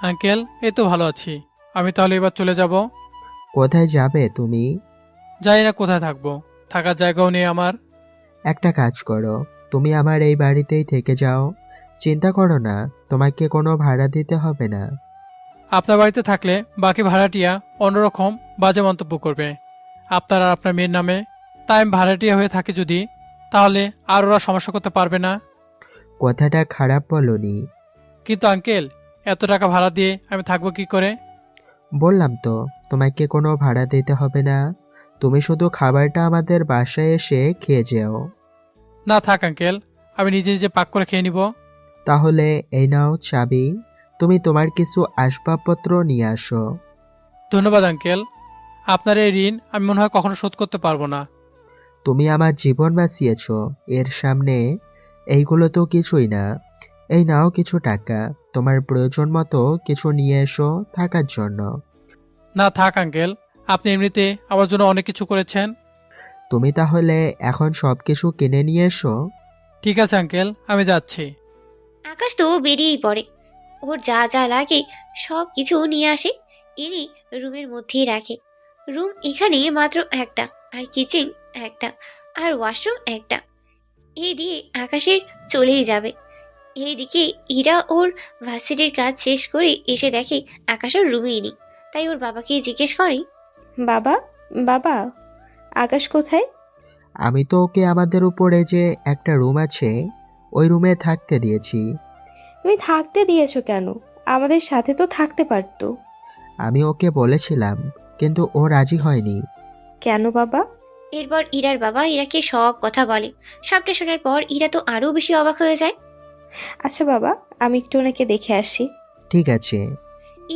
S2: আঙ্কেল, এই তো ভালো আছি। আমি তাহলে এবার চলে যাব।
S10: কোথায় যাবে তুমি?
S2: জানি না কোথায় থাকবো, থাকার জায়গাও নেই আমার।
S10: একটা কাজ করো, তুমি আমার এই বাড়িতেই থেকে যাও। চিন্তা করো না, তোমাকে কোনো ভাড়া দিতে হবে না।
S2: আপনার বাড়িতে থাকলে বাকি ভাড়াটিয়া অন্যরকম বাজে মন্তব্য করবে আপনার আর আপনার মেয়ের নামে। তাই আমি ভাড়াটিয়া হয়ে থাকি যদি, তাহলে আর ওরা সমস্যা করতে পারবে না।
S10: কথাটা খারাপ বলনি।
S2: কিন্তু আঙ্কেল, এত টাকা ভাড়া দিয়ে আমি থাকবো কি করে?
S10: বললাম তো, তোমাকে কোনো ভাড়া দিতে হবে না। তুমি শুধু খাবারটা আমাদের বাসায় এসে খেয়ে যেও।
S2: না থাক আঙ্কেল, আমি নিজে নিজে পাক করে খেয়ে নিব।
S10: তাহলে এই নাও চাবি, তুমি তোমার কিছু আসবাবপত্র নিয়ে আসো।
S2: ধন্যবাদ আঙ্কেল, আপনার এই ঋণ আমি মনে হয় কখনো শোধ করতে পারবো না।
S10: তুমি আমার জীবন বাঁচিয়েছ, এর সামনে এইগুলো তো কিছুই না। এই নাও কিছু টাকা, তোমার প্রয়োজন মতো কিছু নিয়ে এসো থাকার জন্য।
S2: না থাক আঙ্কেল, আপনি এমনিতে আমার জন্য অনেক কিছু করেছেন।
S10: তুমি তাহলে এখন সব কিছু কিনে নিয়ে এসো।
S2: ঠিক আছে আঙ্কেল, আমি যাচ্ছি।
S3: আকাশ তো বেরিয়েই পড়ে। ওর যা যা লাগে সব কিছু নিয়ে আসে, এনে রুমের মধ্যেই রাখে। রুম এখানে মাত্র একটা, আর কিচেন একটা, আর ওয়াশরুম একটা। এই দিয়ে আকাশের চলেই যাবে। এইদিকে ইরা ওর ভার্সিটির কাজ শেষ করে এসে দেখে আকাশ ওর রুমেই নেই। তাই ওর বাবাকে জিজ্ঞেস করে,
S11: বাবা, বাবা, আকাশ কোথায়?
S10: আমি তো ওকে আমাদের উপরে যে একটা রুম আছে ওই রুমে থাকতে দিয়েছি।
S11: তুমি থাকতে দিয়েছো কেন? আমাদের সাথে তো থাকতে পারতো।
S10: আমি ওকে বলেছিলাম কিন্তু ও রাজি হয়নি।
S11: কেন বাবা?
S3: এরপর ইরার বাবা ইরাকে সব কথা বলে। সবটা শোনার পর ইরা তো আরো বেশি অবাক হয়ে যায়।
S11: আচ্ছা বাবা, আমি একটু ওনাকে দেখে আসি।
S10: ঠিক আছে।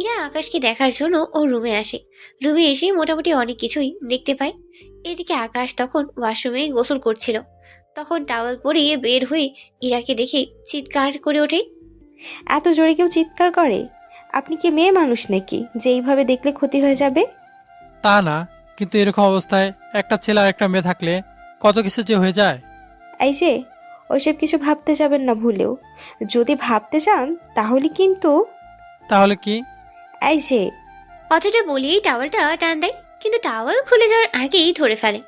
S3: ইরা আকাশকে দেখার জন্য ওর রুমে আসে। রুমে এসে মোটামুটি অনেক কিছুই দেখতে পায়। এদিকে আকাশ তখন ওয়াশরুমে গোসল করছিল। তখন টাওয়েল পরিয়ে বের হয়ে ইরাকে দেখে চিৎকার করে ওঠে।
S11: এত জোরে কেউ চিৎকার করে? আপনি কি মেয়ে মানুষ নাকি যে এইভাবে দেখলে ক্ষতি হয়ে যাবে?
S2: তা না, কিন্তু এরকম অবস্থায় একটা ছেলে আর একটা মেয়ে থাকলে কত কিছু যে হয়ে যায়।
S11: এই যে, ওইসব কিছু ভাবতে যাবেন না ভুলেও। যদি ভাবতে চান তাহলে কিন্তু।
S2: তাহলে কি?
S11: এই যে,
S3: কথাটা বলেই টাওয়েলটা টান দেয়, কিন্তু টাওয়েল খুলে যাওয়ার আগেই ধরে ফেলে।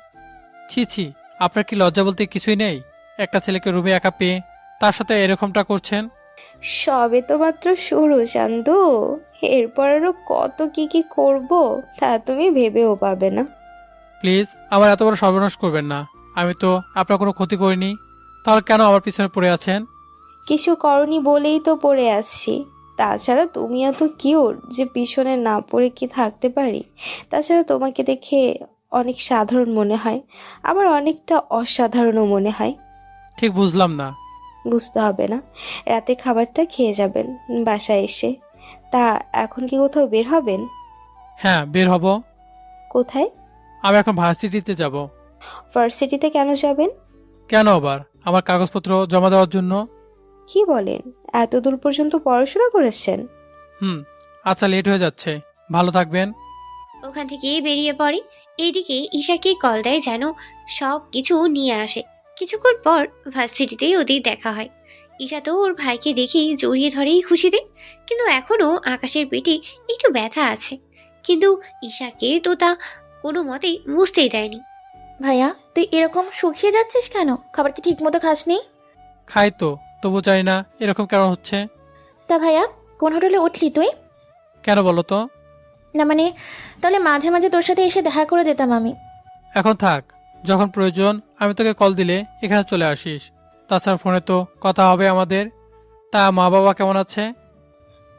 S2: ছি ছি, আপনার কি লজ্জা বলতে কিছুই নেই? একটা ছেলেকে রুমে একা পেয়ে তার সাথে এরকমটা করছেন।
S11: সবে তো মাত্র শুরু চান্দু। এরপর আরো কত কি কি করব তা তুমি ভেবেও পাবে না।
S2: প্লিজ আমার এত বড় সর্বনাশ করবেন না। আমি তো আপনার কোনো ক্ষতি করিনি, তাহলে কেন আমার পিছনে পড়ে আছেন?
S11: কিছু করনি বলেই তো পড়ে আসছি। তাছাড়া তুমি এত কিউট যে পিছনে না পড়ে কি থাকতে পারি। তাছাড়া তোমাকে দেখে অনেক সাধারণ মনে হয়, আবার অনেকটা অসাধারণও মনে হয়।
S2: ঠিক বুঝলাম না।
S11: বুঝতে হবে না, রাতে খাবারটা খেয়ে যাবেন বাসায় এসে। তা এখন কি কোথাও বের হবেন?
S2: হ্যাঁ, বের হব।
S11: কোথায়?
S2: আমি এখন ভার্সিটিতে যাব।
S11: ভার্সিটিতে কেন যাবেন?
S2: কেন আবার? আমার কাগজপত্র জমা দেওয়ার জন্য।
S11: কি বলেন, এত দূর পর্যন্ত পড়াশোনা করেছেন?
S2: আচ্ছা, লেট হয়ে যাচ্ছে, ভালো থাকবেন।
S3: ওখান থেকে বেরিয়ে পড়ে। এইদিকে ঈশাকে কল দেয় যেন সব কিছু নিয়ে আসে। কিছুক্ষণ পর ভার্সিটিতেই ওদের দেখা হয়। ঈশা তো ওর ভাইকে দেখেই জড়িয়ে ধরেই খুশিতে, কিন্তু এখনো আকাশের পেটে একটু ব্যথা আছে। কিন্তু ঈশাকে তো তা কোনো মতেই বুঝতেই দেয়নি।
S6: ভাইয়া, তুই এরকম শুকিয়ে যাচ্ছিস কেন? খাবার কি ঠিক মতো খাসনি?
S2: খাই তো, তবু জানি না এরকম কেন হচ্ছে।
S6: তা ভাইয়া, কোন হোটেলে উঠলি তুই?
S2: কেন বলো তো?
S6: না মানে, তাহলে মাঝে মাঝে তোর সাথে এসে দেখা করে যেতাম আমি।
S2: এখন থাক, যখন প্রয়োজন আমি তোকে কল দিলে এখানে চলে আসিস। তাছাড়া ফোনে তো কথা হবে আমাদের। তা মা বাবা কেমন আছে?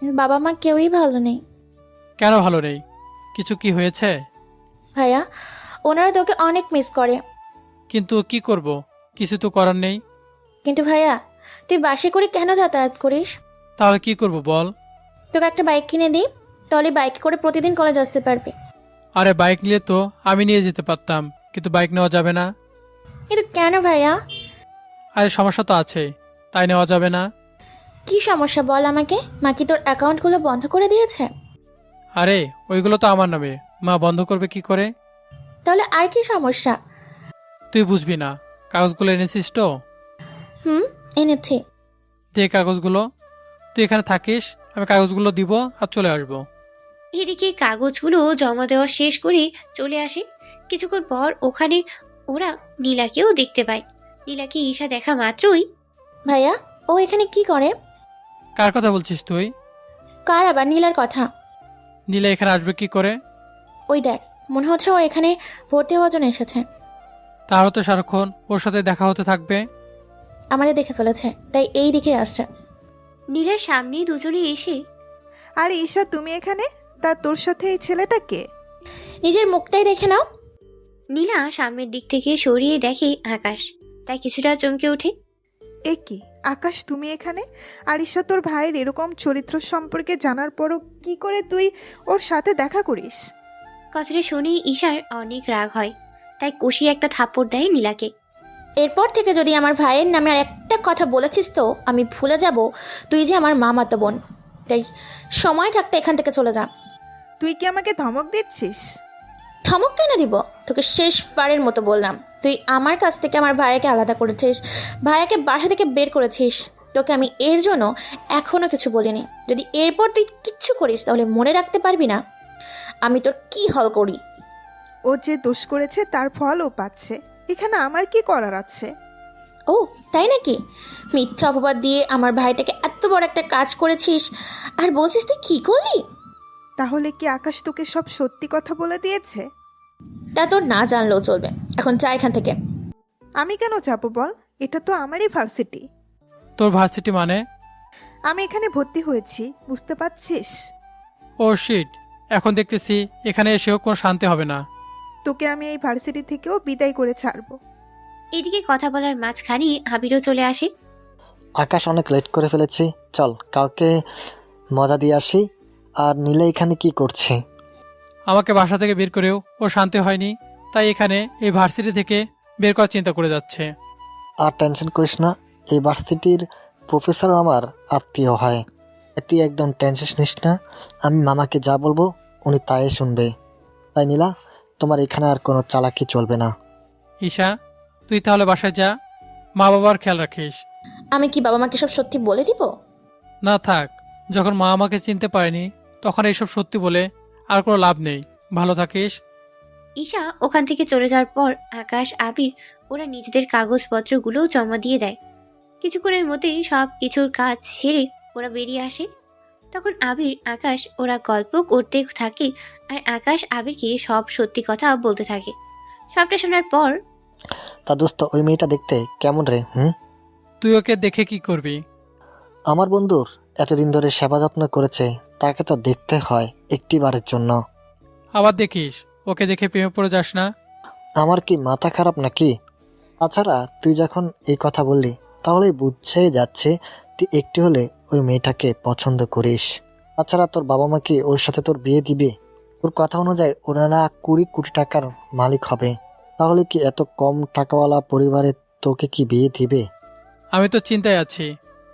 S6: বাবা মা কেউই ভালো নেই।
S2: কেন ভালো নেই? কিছু কি হয়েছে?
S6: ভাইয়া, ওনারা তোকে অনেক মিস করে।
S2: কিন্তু কি করব, কিছু তো করার নেই।
S6: কিন্তু ভাইয়া, তুই বাসে করে কেন যাতায়াত করিস?
S2: তাহলে কি করব বল?
S6: তোকে একটা বাইক কিনে দিই, তাহলে বাইক করে প্রতিদিন কলেজ আসতে পারবি।
S2: আরে বাইক নিলে তো আমি নিয়ে যেতে পারতাম, কিন্তু বাইক নেওয়া যাবে না।
S6: কিন্তু কেন ভাইয়া?
S2: আরে সমস্যা তো আছে, তাই নেওয়া যাবে না।
S6: কি সমস্যা বল আমাকে। মা কি তোর অ্যাকাউন্টগুলো বন্ধ করে দিয়েছে?
S2: আরে ওইগুলো তো আমার নামে, মা বন্ধ করবে কি করে?
S6: তাহলে আর কি সমস্যা?
S2: তুই বুঝবি না। কাগজগুলো এনেছিস তো?
S6: এনেছি।
S2: দে কাগজগুলো। তুই এখানে থাকিস, আমি কাগজগুলো দিব আর চলে আসবো।
S3: এদিকে কাগজগুলো জমা দেওয়া শেষ করে চলে আসে। কিছুক্ষণ পর ওখানে ওরা নীলাকেও দেখতে পায়। নীলাকে ঈশা দেখা মাত্রই,
S6: ভাইয়া, ও এখানে কি করে?
S2: কার কথা বলছিস তুই?
S6: কার আবার? নীলার কথা।
S2: নীলা এখানে আসবে কি করে?
S6: ওই দেখ, মনে হচ্ছে ও এখানে ভর্তি হওয়ার জন্য এসেছে।
S2: তাহলে তো সারাক্ষণ ওর সাথে দেখা হতে থাকবে।
S6: আমাদের দেখে ফেলেছে, তাই এই দিকে আসছে।
S3: নীলার সামনে দুজনে এসে,
S1: আরে ঈশা, তুমি এখানে? তা তোর সাথে এই ছেলেটা কে?
S6: নিজের মুখটাই দেখে নাও।
S3: নীলা সামনের দিক থেকে সরিয়ে দেখে আকাশ। তাই কিছুটা চমকে ওঠে।
S1: এ কি আকাশ, তুমি এখানে? আর ঈশা, তোর ভাইয়ের এরকম চরিত্র সম্পর্কে জানার পরও কি করে তুই ওর সাথে দেখা করিস?
S3: কথাটা শুনেই ঈশার অনেক রাগ হয়। তাই কষিয়ে একটা থাপ্পড় দেয় নীলাকে।
S6: এরপর থেকে যদি আমার ভাইয়ের নামে আর একটা কথা বলেছিস তো আমি ভুলে যাব তুই যে আমার মামাতো বোন। তাই সময় থাকতে এখান থেকে চলে যা।
S1: তুই কি আমাকে ধমক দিচ্ছিস?
S6: ধমক কেন দিব? তোকে শেষবারের মতো বললাম, তুই আমার কাছ থেকে আমার ভাইয়াকে আলাদা করেছিস, ভাইয়াকে বাসা থেকে বের করেছিস। তোকে আমি এর জন্য এখনো কিছু বলিনি। যদি এরপর তুই কিচ্ছু করিস তাহলে মনে রাখতে পারবি না আমি তোর কি হল করি।
S1: ও যে দোষ করেছে তার ফল ও পাচ্ছে, এখানে আমার কি করার আছে?
S6: ও তাই নাকি? মিথ্যা অপবাদ দিয়ে আমার ভাইটাকে এত বড় একটা কাজ করেছিস, আর বলছিস তুই কি করলি?
S1: তাহলে কি আকাশ তোকে সব সত্যি কথা বলে দিয়েছে?
S6: তা তোর না জানলেও চলবে, এখন যা এখান থেকে।
S1: আমি কেন যাবো বল? এটা তো আমারই ভার্সিটি।
S2: তোর ভার্সিটি মানে?
S1: আমি এখানে ভর্তি হয়েছি, বুঝতে পারছিস?
S2: ও শিট, এখন দেখতেছি এখানে এসেও কোনো শান্তি হবে না।
S1: তোকে আমি এই ভার্সিটি থেকেও বিদায় করে ছাড়বো।
S3: এদিকে কথা বলার মাঝখানে আবিরও চলে আসে।
S7: আকাশ, অনেক লেট করে ফেলেছি, চল কাউকে মজা দিয়ে আসি। আর নীলা এখানে কি করছে?
S2: আমাকে বাসা থেকে বের করেও ও শান্তি হয়নি, তাই এখানে এই ভার্সিটি থেকে বের করার চিন্তা করে যাচ্ছে।
S7: আর টেনশন করিস না, এই ভার্সিটির প্রফেসর আমার আত্মীয় হয়। তুই একদম টেনশন নিস না, আমি মামাকে যা বলবো উনি তাই শুনবে। তাই নীলা, তোমার এখানে আর কোনো চালাকি চলবে না।
S2: ঈশা, তুই তাহলে বাসায় যা, মা বাবার খেয়াল রাখিস।
S6: আমি কি বাবা মাকে সব সত্যি বলে দিব?
S2: না থাক, যখন মা আমাকে চিনতে পারেনি তখন এইসব সত্যি বলে আর কোনো লাভ নেই। ভালো থাকিস।
S3: ঈশা ওখান থেকে চলে যাওয়ার পর আকাশ, আবির ওরা নিজেদের কাগজপত্রগুলোও জমা দিয়ে দেয়। কিছুক্ষণের মধ্যেই সব কিছুর কাজ সেরে ওরা বেরিয়ে আসে। তখন আবির, আকাশ ওরা গল্প করতে থাকে, আর আকাশ আবিরকে সব সত্যি কথা বলতে থাকে। সবটা শোনার পর
S7: তা দোস্ত, ওই মেয়েটা দেখতে কেমন রে?
S2: তুই ওকে দেখে কি করবি?
S7: আমার বন্ধুর এতদিন ধরে সেবা যত্ন করেছে, তাকে তো দেখতে হয় একটিবারের জন্য।
S2: আবার দেখিস ওকে দেখে প্রেমে পড়ে যাস না।
S7: আমার কি মাথা খারাপ নাকি? তাছাড়া তুই যখন এই কথা বললি তাহলেই বুঝছেই যাচ্ছে তুই একটু হলে ওই মেয়েটাকে পছন্দ করিস। তাছাড়া তোর বাবা মা কি ওর সাথে তোর বিয়ে দিবে? ওর কথা অনুযায়ী ওনারা 20 কোটি টাকার মালিক হবে, তাহলে কি এত কম টাকাওয়ালা পরিবারে তোকে কি বিয়ে দিবে?
S2: আমি তো চিন্তায় আছি,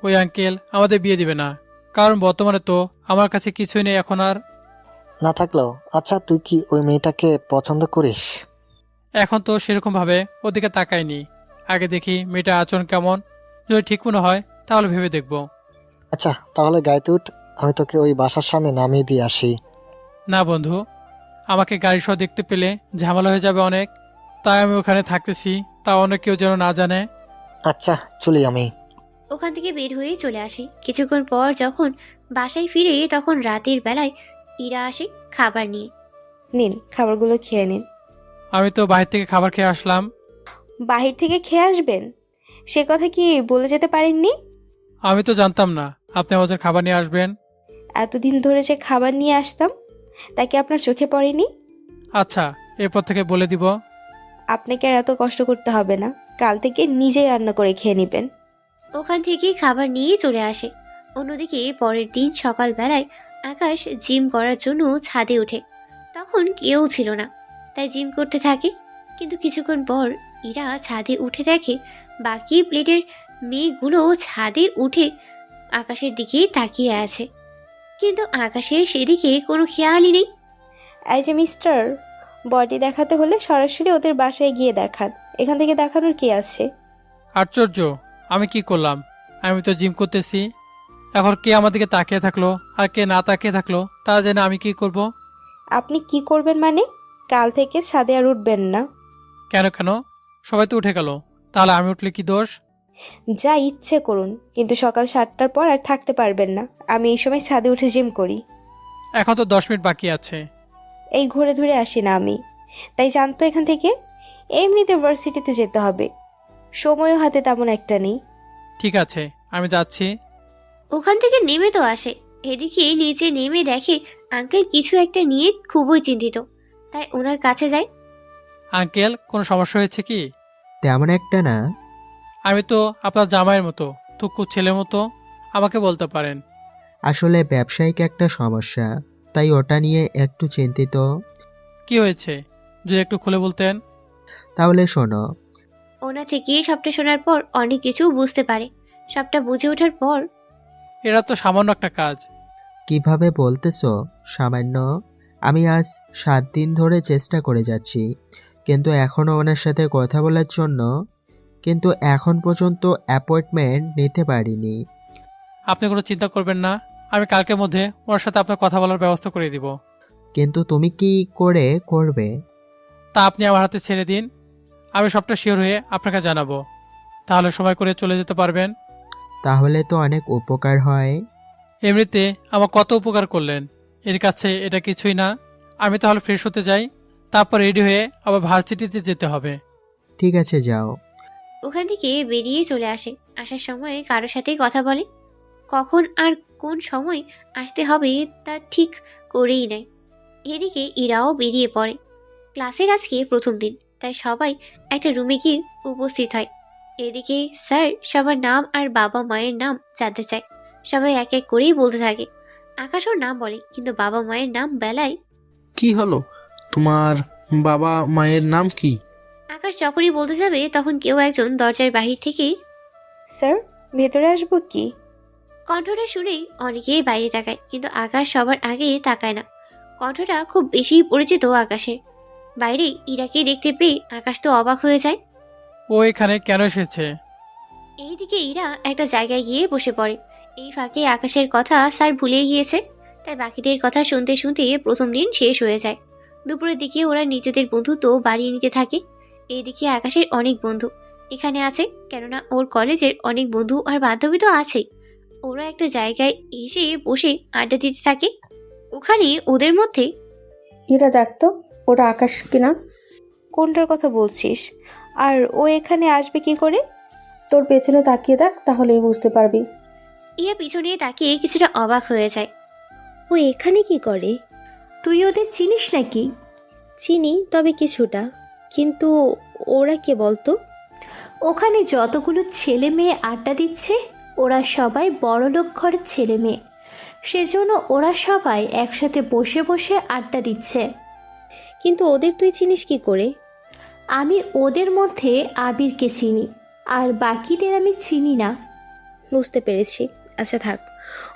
S2: ওই আঙ্কেল আমাদের বিয়ে দিবে না, কারণ বর্তমানে তো আমার কাছে কিছুই নেই এখন আর।
S7: না থাকলেও আচ্ছা, তুই কি ওই মেয়েটাকে পছন্দ করিস?
S2: এখন তো সেরকমভাবে ওদিকে তাকাইনি, আগে দেখি মেয়েটার আচরণ কেমন, যদি ঠিক মনে হয় তাহলে ভেবে দেখব।
S7: আচ্ছা তাহলে গাইতে উঠ, আমি তোকে ওই বাসার সামনে নামিয়ে দিয়ে আসি।
S2: না বন্ধু, আমাকে গাড়ি সহ দেখতে পেলে ঝামেলা হয়ে যাবে অনেক, তাই আমি ওখানে থাকতেছি, তা অনেক কেউ যেন না জানে।
S7: আচ্ছা চলি আমি।
S3: ওখান থেকে বের হয়ে চলে আসে। কিছুক্ষণ পর যখন বাসায় ফিরে তখন রাতের বেলায় ইরা আসে খাবার নিয়ে।
S11: নিন, খাবারগুলো খেয়ে নিন।
S2: আমি তো বাইরে থেকে খাবার খেয়ে আসলাম।
S11: বাহির থেকে খেয়ে আসবেন সে কথা কি বলে যেতে পারেননি?
S2: আমি তো জানতাম না আপনি আমাদের খাবার নিয়ে আসবেন।
S11: এতদিন ধরে যে খাবার নিয়ে আসতাম তা কি আপনার চোখে পড়েনি?
S2: আচ্ছা, এরপর থেকে বলে দিব।
S11: আপনাকে আর এত কষ্ট করতে হবে না, কাল থেকে নিজেই রান্না করে খেয়ে নেবেন।
S3: ওখান থেকে খাবার নিয়ে চলে আসে। অন্যদিকে পরের দিন সকালবেলায় আকাশ জিম করার জন্য ছাদে ওঠে। তখন কেউ ছিল না, তাই জিম করতে থাকে। কিন্তু কিছুক্ষণ পর ইরা ছাদে উঠে দেখে বাকি প্লেটের মেয়েগুলো ছাদে উঠে আকাশের দিকে তাকিয়ে আছে, কিন্তু আকাশের সেদিকে কোনো খেয়ালই নেই।
S11: এই যে মিস্টার, বডি দেখাতে হলে সরাসরি ওদের বাসায় গিয়ে দেখান, এখান থেকে দেখানোর কি আছে?
S2: আশ্চর্য, আমি কি করলাম? আমি তো জিম করতেছি। এখন কে আমার দিকে তাকিয়ে থাকলো আর কে না তাকিয়ে থাকলো তা জেনে আমি কি করব?
S11: আপনি কি করবেন মানে? কাল থেকে ছাদে আর উঠবেন না।
S2: কেন কেন? সবাই তো উঠে গেল, তাহলে আমি উঠলে কি দোষ?
S11: যা ইচ্ছে করুন, কিন্তু সকাল 7টার পর আর থাকতে পারবেন না। আমি এই সময় ছাদে উঠে জিম করি।
S2: এখন তো 10 মিনিট বাকি আছে।
S11: এই ঘুরে ধরে আসি না আমি, তাই জানতো এখান থেকে এমনিতে ভার্সিটিতে যেতে হবে, সময়ও হাতে তেমন একটা নেই।
S2: ঠিক আছে, আমি যাচ্ছি।
S3: ওখান থেকে নেমে তো আসে, এদিকে নিচে নেমে দেখে আঙ্কেল কিছু একটা নিয়ে খুবই চিন্তিত, তাই ওনার কাছে যায়।
S2: আঙ্কেল, কোনো সমস্যা হয়েছে কি?
S10: তেমন একটা না।
S2: আমি তো আপনার জামাইয়ের মতো, তুকু ছেলের মতো, আমাকে বলতে পারেন।
S10: আসলে ব্যবসায়িক একটা সমস্যা, তাই ওটা নিয়ে একটু চিন্তিত।
S2: কি হয়েছে যদি একটু খুলে বলতেন?
S10: তাহলে শোনো।
S3: ওনার থেকে সবটা শোনার পর অনেক কিছু বুঝতে পারে। সবটা বুঝে ওঠার পর
S2: এটা তো সামান্য একটা কাজ।
S10: কিভাবে বলতেছো সামান্য? আমি আজ 7 দিন ধরে চেষ্টা করে যাচ্ছি, কিন্তু এখনও ওনার সাথে কথা বলার জন্য, কিন্তু এখন পর্যন্ত অ্যাপয়েন্টমেন্ট নিতে পারিনি।
S2: আপনি কোনো চিন্তা করবেন না, আমি কালকের মধ্যে ওনার সাথে আপনার কথা বলার ব্যবস্থা করে দিব।
S10: কিন্তু তুমি কি করে করবে?
S2: তা আপনি আমার হাতে ছেড়ে দিন, আমি সবটা শিওর হয়ে আপনাকে জানাবো। তাহলে সময় করে চলে যেতে পারবেন।
S10: তাহলে তো অনেক উপকার হয়।
S2: এমনিতে আমার কত উপকার করলেন, এর কাছে এটা কিছুই না। আমি তাহলে ফ্রেশ হতে যাই, তারপর রেডি হয়ে আবার ভার্সিটিতে যেতে হবে।
S10: ঠিক আছে, যাও।
S3: ওখান থেকে বেরিয়ে চলে আসে। আসার সময় কারোর সাথেই কথা বলে, কখন আর কোন সময় আসতে হবে তা ঠিক করেই নেয়। এদিকে ইরাও বেরিয়ে পড়ে। ক্লাসের আজকে প্রথম দিন, তাই সবাই একটা রুমে গিয়ে উপস্থিত হয়। এদিকে স্যার সবার নাম আর বাবা মায়ের নাম জানতে চায়। সবাই এক এক করেই বলতে থাকে। আকাশ ওর নাম বলে, কিন্তু বাবা মায়ের নাম বেলায়
S5: কি হলো, তোমার বাবা মায়ের নাম কি?
S3: আকাশ যখনই বলতে যাবে তখন কেউ একজন দরজার বাহির থেকে
S11: স্যার, ভেতরে আসবো কি?
S3: কণ্ঠটা শুনেই অনেকেই বাইরে তাকায়, কিন্তু আকাশ সবার আগে তাকায় না। কণ্ঠটা খুব বেশি পরিচিত আকাশের। বাইরে ইরাকে দেখতে পেয়ে আকাশ তো অবাক হয়ে যায়।
S2: ও এখানে কেন এসেছে?
S3: এইদিকে ইরা একটা জায়গায় গিয়ে বসে পড়ে। এই ফাঁকে আকাশের কথা স্যার ভুলে গিয়েছে, তাই বাকিদের কথা শুনতে শুনতে প্রথম দিন শেষ হয়ে যায়। দুপুরের দিকে ওরা নিজেদের বন্ধুত্ব বাড়িয়ে নিতে থাকে। এইদিকে আকাশের অনেক বন্ধু এখানে আছে, কেননা ওর কলেজের অনেক বন্ধু আর বান্ধবী তো আছেই। ওরা একটা জায়গায় এসে বসে আড্ডা দিতে থাকে। ওখানে ওদের মধ্যে
S12: ইরা দেখ তো, ওরা আকাশ কিনা।
S11: কোনটার কথা বলছিস? আর ও এখানে আসবে কি করে?
S12: তোর পেছনে তাকিয়ে দেখ, তাহলেই বুঝতে পারবি।
S3: ইয়া পিছনে তাকিয়ে কিছুটা অবাক হয়ে যায়।
S11: ও এখানে কি করে?
S9: তুই ওদের চিনিস নাকি?
S11: চিনি, তবে কিছুটা। কিন্তু ওরা কে বলতো?
S9: ওখানে যতগুলো ছেলে মেয়ে আড্ডা দিচ্ছে, ওরা সবাই বড়লোক ঘরের ছেলে মেয়ে। সেজন্য ওরা সবাই একসাথে বসে বসে আড্ডা দিচ্ছে।
S11: কিন্তু ওদের তুই চিনিস কি করে?
S9: আমি ওদের মধ্যে আবিরকে চিনি, আর বাকিদের আমি চিনি না।
S11: বুঝতে পেরেছি। আচ্ছা থাক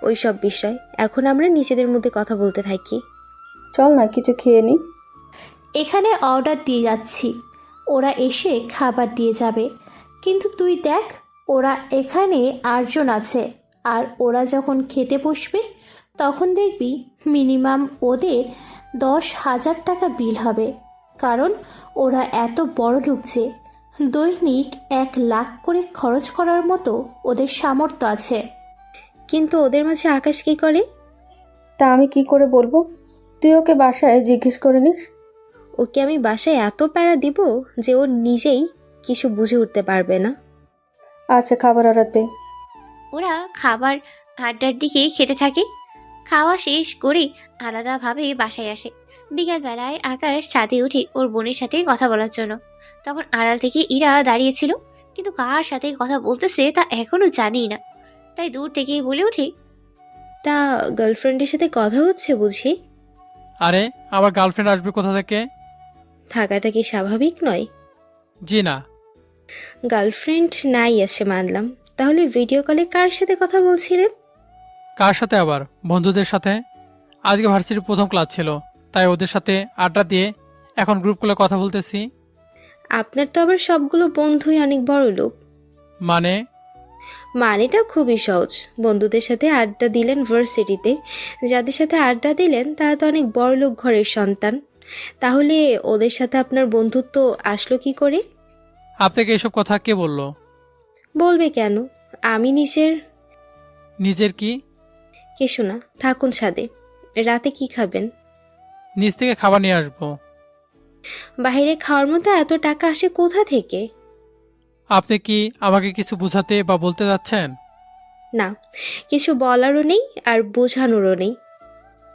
S11: ওই সব বিষয়, এখন আমরা নিজেদের মধ্যে কথা বলতে থাকি।
S12: চল না কিছু খেয়ে নি।
S9: এখানে অর্ডার দিয়ে যাচ্ছি, ওরা এসে খাবার দিয়ে যাবে। কিন্তু তুই দেখ, ওরা এখানে 8 জন আছে, আর ওরা যখন খেতে বসবে তখন দেখবি মিনিমাম ওদের 10,000 টাকা বিল হবে। কারণ ওরা এত বড় লোক যে দৈনিক 1 লাখ করে খরচ করার মতো ওদের সামর্থ্য আছে।
S11: কিন্তু ওদের মাঝে আকাশ কি করে?
S12: তা আমি কি করে বলবো? তুই ওকে বাসায় জিজ্ঞেস করে নিস।
S11: ওকে আমি বাসায় এত প্যারা দিব যে ও নিজেই কিছু বুঝে উঠতে পারবে না।
S12: আচ্ছা, খাবার অর্ডার দে।
S3: ওরা খাবার আড্ডার দিকে খেতে থাকে। খাওয়া শেষ করে আলাদাভাবে বাসায় আসে। বিকালবেলায় আকাশ ছাদে উঠে ওর বোনের সাথে কথা বলার জন্য। তখন আড়াল থেকে ইরা দাঁড়িয়েছিল, কিন্তু কার সাথে কথা বলতেছে তা এখনো জানেই না। তাই দূর থেকেই বলে ওঠে,
S11: তা গার্লফ্রেন্ডের সাথে কথা হচ্ছে বুঝি?
S2: আরে আমার গার্লফ্রেন্ড আসবে কোথা থেকে?
S11: থাকাটা কি স্বাভাবিক নয়?
S2: জি না।
S11: গার্লফ্রেন্ড নাই আছে মানলাম, তাহলে ভিডিও কলে কার সাথে কথা বলছিলেন?
S2: কার সাথে আবার? বন্ধুদের সাথে। আজকে ভার্সিটির প্রথম ক্লাস ছিল, তাই ওদের সাথে আড্ডা দিয়ে এখন গ্রুপ কলে কথা বলতেছি।
S11: আপনার তো আবার সবগুলো বন্ধুই অনেক বড় লোক।
S2: মানে?
S11: মানেটা খুবই সহজ। বন্ধুদের সাথে আড্ডা দিলেন ভার্সিটিতে, যাদের সাথে আড্ডা দিলেন তারা তো অনেক বড়লোক ঘরের সন্তান। তাহলে ওদের সাথে আপনার বন্ধুত্ব আসলো কি করে?
S2: আপনাকে এসব কথা কে বললো?
S11: বলবে কেন? আমি
S2: নিজের কি?
S11: কিছু না, থাকুন ছাদে। রাতে কি খাবেন?
S2: নিজ থেকে খাবার নিয়ে আসবো।
S11: বাইরে খাওয়ার মতো এত টাকা আসে কোথা থেকে?
S2: আপনি কি আমাকে কিছু বোঝাতে বা বলতে যাচ্ছেন?
S11: না, কিছু বলারও নেই আর বোঝানোরও নেই।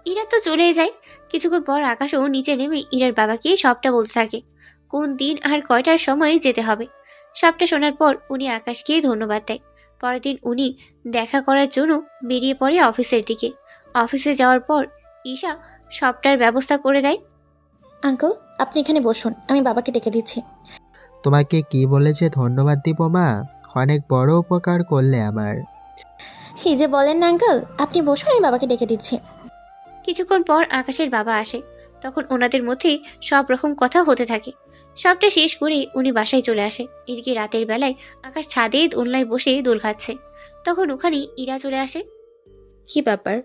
S3: ইরা তো চলে যায়। কিছুক্ষণ পর আকাশও নিচে নেমে ইরার বাবাকে সবটা বলতে থাকে, কোন দিন আর কয়টার সময় যেতে হবে। সবটা শোনার পর উনি আকাশকে ধন্যবাদ দেয়। পরের দিন উনি দেখা করার জন্য বেরিয়ে পড়ে অফিসের দিকে। অফিসে যাওয়ার পর ঈশা সবটার ব্যবস্থা করে দেয়।
S6: আঙ্কেল, আপনি এখানে বসুন, আমি বাবাকে ডেকে দিচ্ছি।
S10: তোমাকে কি বলে যে ধন্যবাদ দিব মা? অনেক বড় উপকার করলে আমার।
S6: কি যে বলেন না আঙ্কেল, আপনি বসুন, আমি বাবাকে ডেকে দিচ্ছি।
S3: কিছুক্ষণ পর আকাশের বাবা আসে। তখন ওনাদের মধ্যে সব রকম কথা হতে থাকে। সবটা শেষ করে উনি বাসায় চলে আসে। এদিকে রাতের বেলায় আকাশ ছাদে দোলনায় বসে দোল খাচ্ছে। তখন ওখানে ইরা চলে আসে।
S11: কি ব্যাপার,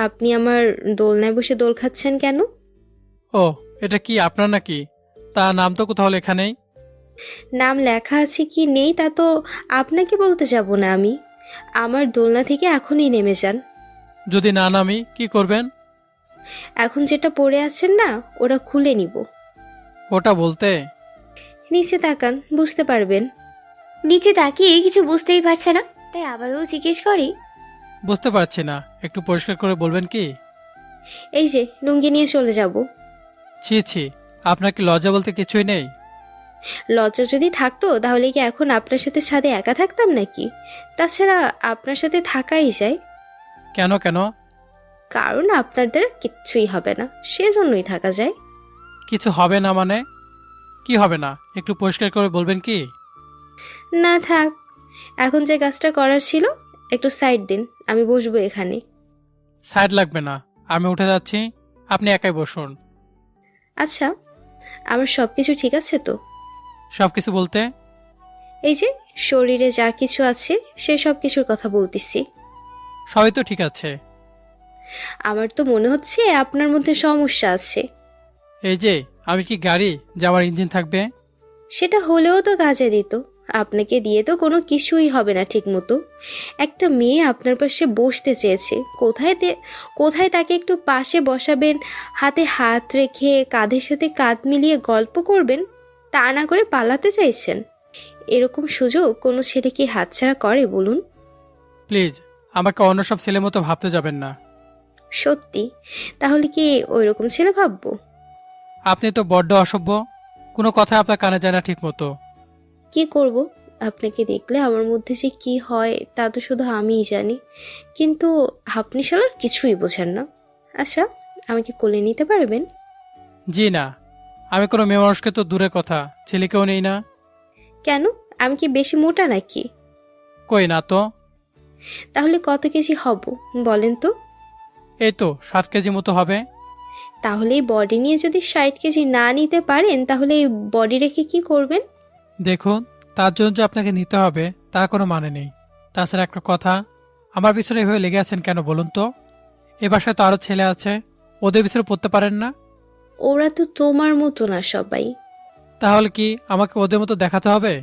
S11: আপনি আমার দোলনায় বসে দোল খাচ্ছেন কেন?
S2: ও, এটা কি আপনার নাকি? তা নাম তো কোথাও লেখা নেই।
S11: নাম লেখা আছে কি নেই তা তো আপনাকে বলতে যাব না আমি। আমার দোলনা থেকে এখনই নেমে যান।
S2: যদি না নামি কি করবেন?
S11: এখন যেটা পড়ে আছেন না, ওরা খুলে নিব।
S2: ওটা বলতে?
S11: নিচে তাকান, বুঝতে পারবেন।
S3: নিচে তাকিয়ে কিছু বুঝতেই পারছে না, তাই আবারও জিজ্ঞেস করে,
S2: বুঝতে পারছি না, একটু পরিষ্কার করে বলবেন কি?
S11: এই যে লুঙ্গি নিয়ে চলে যাব।
S2: ছি ছি, আপনার কি লজ্জা বলতে কিছুই নেই?
S11: লজ্জা যদি থাকতো তাহলে কি এখন আপনার সাথে ছাদে একা থাকতাম নাকি? তাছাড়া আপনার সাথে থাকাই যায়।
S2: কেন কেন?
S11: কারণ আপনার দ্বারা কিচ্ছুই হবে না, সেজন্যই থাকা যায়।
S2: কিছু হবে না মানে? কি হবে না একটু পরিষ্কার করে বলবেন কি?
S11: না থাক, এখন যে কাজটা করার ছিল একটু সাইড দিন, আমি বসবো এখানে।
S2: সাইড লাগবে না, আমি উঠে যাচ্ছি, আপনি একাই বসুন।
S11: আচ্ছা, আমার সব কিছু ঠিক আছে তো?
S2: সব কিছু বলতে?
S11: এই যে শরীরে যা কিছু আছে সে সব কিছুর কথা বলতেছি।
S2: সবই তো ঠিক আছে।
S11: আমার তো মনে হচ্ছে আপনার মধ্যে সমস্যা আছে।
S2: এই যে আমি কি গাড়ি যে আমার ইঞ্জিন থাকবে?
S11: সেটা হলেও তো কাজে দিত। আপনাকে দিয়ে তো কোনো কিছুই হবে না ঠিক মতো। একটা মেয়ে আপনার পাশে বসতে চেয়েছে, কোথায় তাকে একটু পাশে বসাবেন, হাতে হাত রেখে কাঁধের সাথে কাঁধ মিলিয়ে গল্প করবেন, তা না করে পালাতে চাইছেন। এরকম সুযোগ কোনো ছেলে কি হাতছাড়া করে বলুন?
S2: প্লিজ আমাকে অন্য সব ছেলের মতো ভাবতে যাবেন না।
S11: সত্যি? তাহলে কি ওই রকম ছেলে ভাববো?
S2: আপনি তো বড্ড অসভ্য, কোনো কথা আপনার কানে যায় না ঠিক মতো।
S11: কি করব? আপনাকে দেখলে আমার মধ্যে যে কি হয় তা তো শুধু আমিই জানি, কিন্তু আপনি শালার কিছুই বোঝেন না। আচ্ছা, আমাকে কোলে নিতে পারবেন?
S2: জি না, আমি কোনো মেয়ে মানুষকে তো দূরের কথা, ছেলেকেও নেই না।
S11: কেন? আমি কি বেশি মোটা নাকি?
S2: কই না তো।
S11: তাহলে কত কেজি হব বলেন তো?
S2: এই তো 7 কেজি মতো হবে।
S11: তাহলে এই বডি নিয়ে যদি 60 কেজি না নিতে পারেন তাহলে এই বডি রেখে কি করবেন?
S2: দেখুন, তার জন্য যে আপনাকে নিতে হবে তার কোনো মানে নেই। তাছাড়া একটা কথা, আমার পিছনে এভাবে লেগে আছেন কেন বলুন তো? এ বাসায় তো আরও ছেলে আছে, ওদের পিছনে পড়তে পারেন না?
S11: ওরা তো তোমার মতো না সবাই।
S2: তাহলে কি আমাকে ওদের মতো দেখাতে হবে?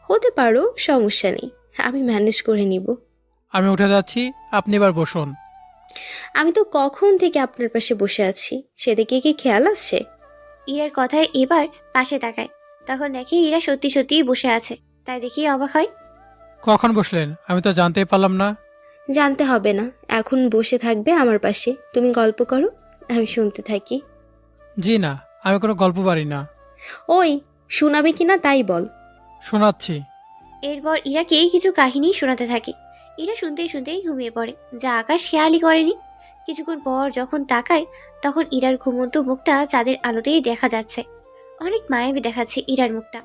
S11: হতে পারো, সমস্যা নেই, আমি ম্যানেজ করে নিব।
S2: আমি উঠে যাচ্ছি, আপনি এবার বসুন।
S11: আমি তো কখন থেকে আপনার পাশে বসে আছি, সেদিকে কি খেয়াল আছে?
S3: ইরার কথায় এবার পাশে তাকায়, তখন দেখে ইরা সত্যি সত্যিই বসে আছে, তাই দেখেই অবাক হয়।
S2: কখন বসলেন আমি তো জানতেই পারলাম না।
S11: জানতে হবে না, এখন বসে থাকবে আমার পাশে। তুমি গল্প করো, আমি শুনতে থাকি।
S2: জি না, আমি কোনো গল্প পারি না।
S11: ওই, শোনাবে কিনা তাই বল।
S2: শোনাচ্ছি।
S3: এরপর ইরাকে কিছু কাহিনী শোনাতে থাকে। ইরা শুনতেই শুনতেই ঘুমিয়ে পড়ে, যা আকাশ খেয়ালই করেনি। কিছুক্ষণ পর যখন তাকায় তখন ইরার ঘুমন্ত মুখটা চাঁদের আলোতেই দেখা যাচ্ছে। অনেক মায়াবী দেখাচ্ছে ইরার মুখটা।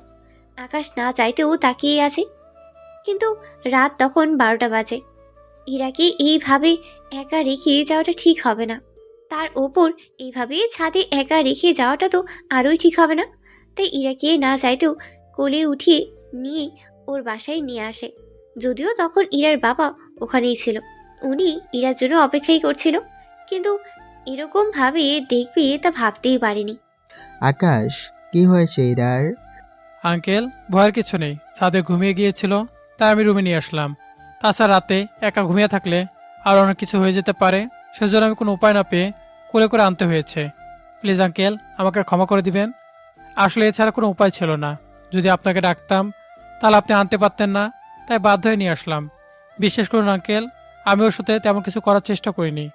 S3: আকাশ না চাইতেও তাকিয়ে আছে, কিন্তু রাত তখন 12টা বাজে। ইরাকে এইভাবে একা রেখে যাওয়াটা ঠিক হবে না। তার ওপর এইভাবে ছাদে একা রেখে যাওয়াটা তো আরোই ঠিক হবে না। তাই ইরাকে না চাইতেও কোলে উঠিয়ে নিয়ে ওর বাসায় নিয়ে আসে। যদিও তখন ইরার বাবা ওখানেই ছিল, উনি ইরার জন্য অপেক্ষাই করছিল, কিন্তু এরকম ভাবে দেখবে তা ভাবতেই পারেনি।
S10: আকাশ, কি হয়েছে ইরার?
S2: আঙ্কেল, ভয়ের কিছু নেই, ছাদে ঘুমিয়ে গিয়েছিল তাই আমি রুমে নিয়ে আসলাম। তাছাড়া রাতে একা ঘুমিয়ে থাকলে আর অনেক কিছু হয়ে যেতে পারে, সেজন্য আমি কোনো উপায় না পেয়ে কোলে করে আনতে হয়েছে। প্লিজ আঙ্কেল, আমাকে ক্ষমা করে দিবেন। আসলে এছাড়া কোনো উপায় ছিল না, যদি আপনাকে ডাকতাম তাহলে আপনি আনতে পারতেন না, তাই বাধ্য হয়ে নিয়ে আসলাম। বিশ্বাস করুন আঙ্কেল, আমি ওর সাথে তেমন কিছু করার চেষ্টা করিনি।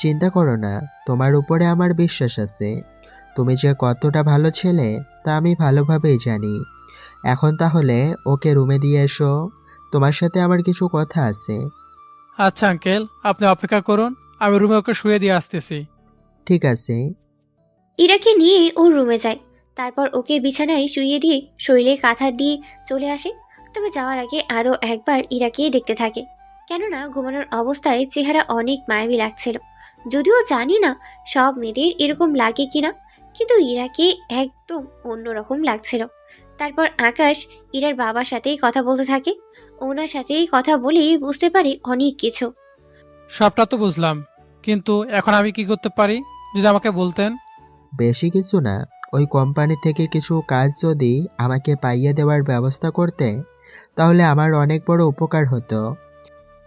S10: চিন্তা করো না, তোমার উপরে আমার বিশ্বাস আছে। তুমি যে কতটা ভালো ছেলে তা আমি ভালোভাবেই জানি। এখন তাহলে ওকে রুমে দিয়ে এসো, তোমার সাথে আমার কিছু কথা আছে।
S2: আচ্ছা আঙ্কেল, আপনি অপেক্ষা করুন, আমি রুমে ওকে শুয়ে দিয়ে আসতেছি।
S10: ঠিক আছে।
S3: ইরাকে নিয়ে ওর রুমে যায়, তারপর ওকে বিছানায় শুইয়ে দিয়ে শরীরে কাঁথা দিয়ে চলে আসে। তবে যাওয়ার আগে আরও একবার ইরাকে দেখতে থাকে, কেননা ঘুমানোর অবস্থায় চেহারা অনেক মায়াবী লাগছিল। যদিও জানি না সব মেয়েদের এরকম লাগে কিনা, কিন্তু ইরাকে একদম অন্যরকম লাগছিল। তারপর আকাশ ইরার বাবার সাথেই কথা বলতে থাকে। ওনার সাথেই কথা বলে বুঝতে পারে অনেক কিছু।
S2: সবটা তো বুঝলাম, কিন্তু এখন আমি কি করতে পারি যদি আমাকে বলতেন?
S10: বেশি কিছু না, ওই কোম্পানি থেকে কিছু কাজ যদি আমাকে পাইয়ে দেওয়ার ব্যবস্থা করতে, তাহলে আমার অনেক বড় উপকার হতো।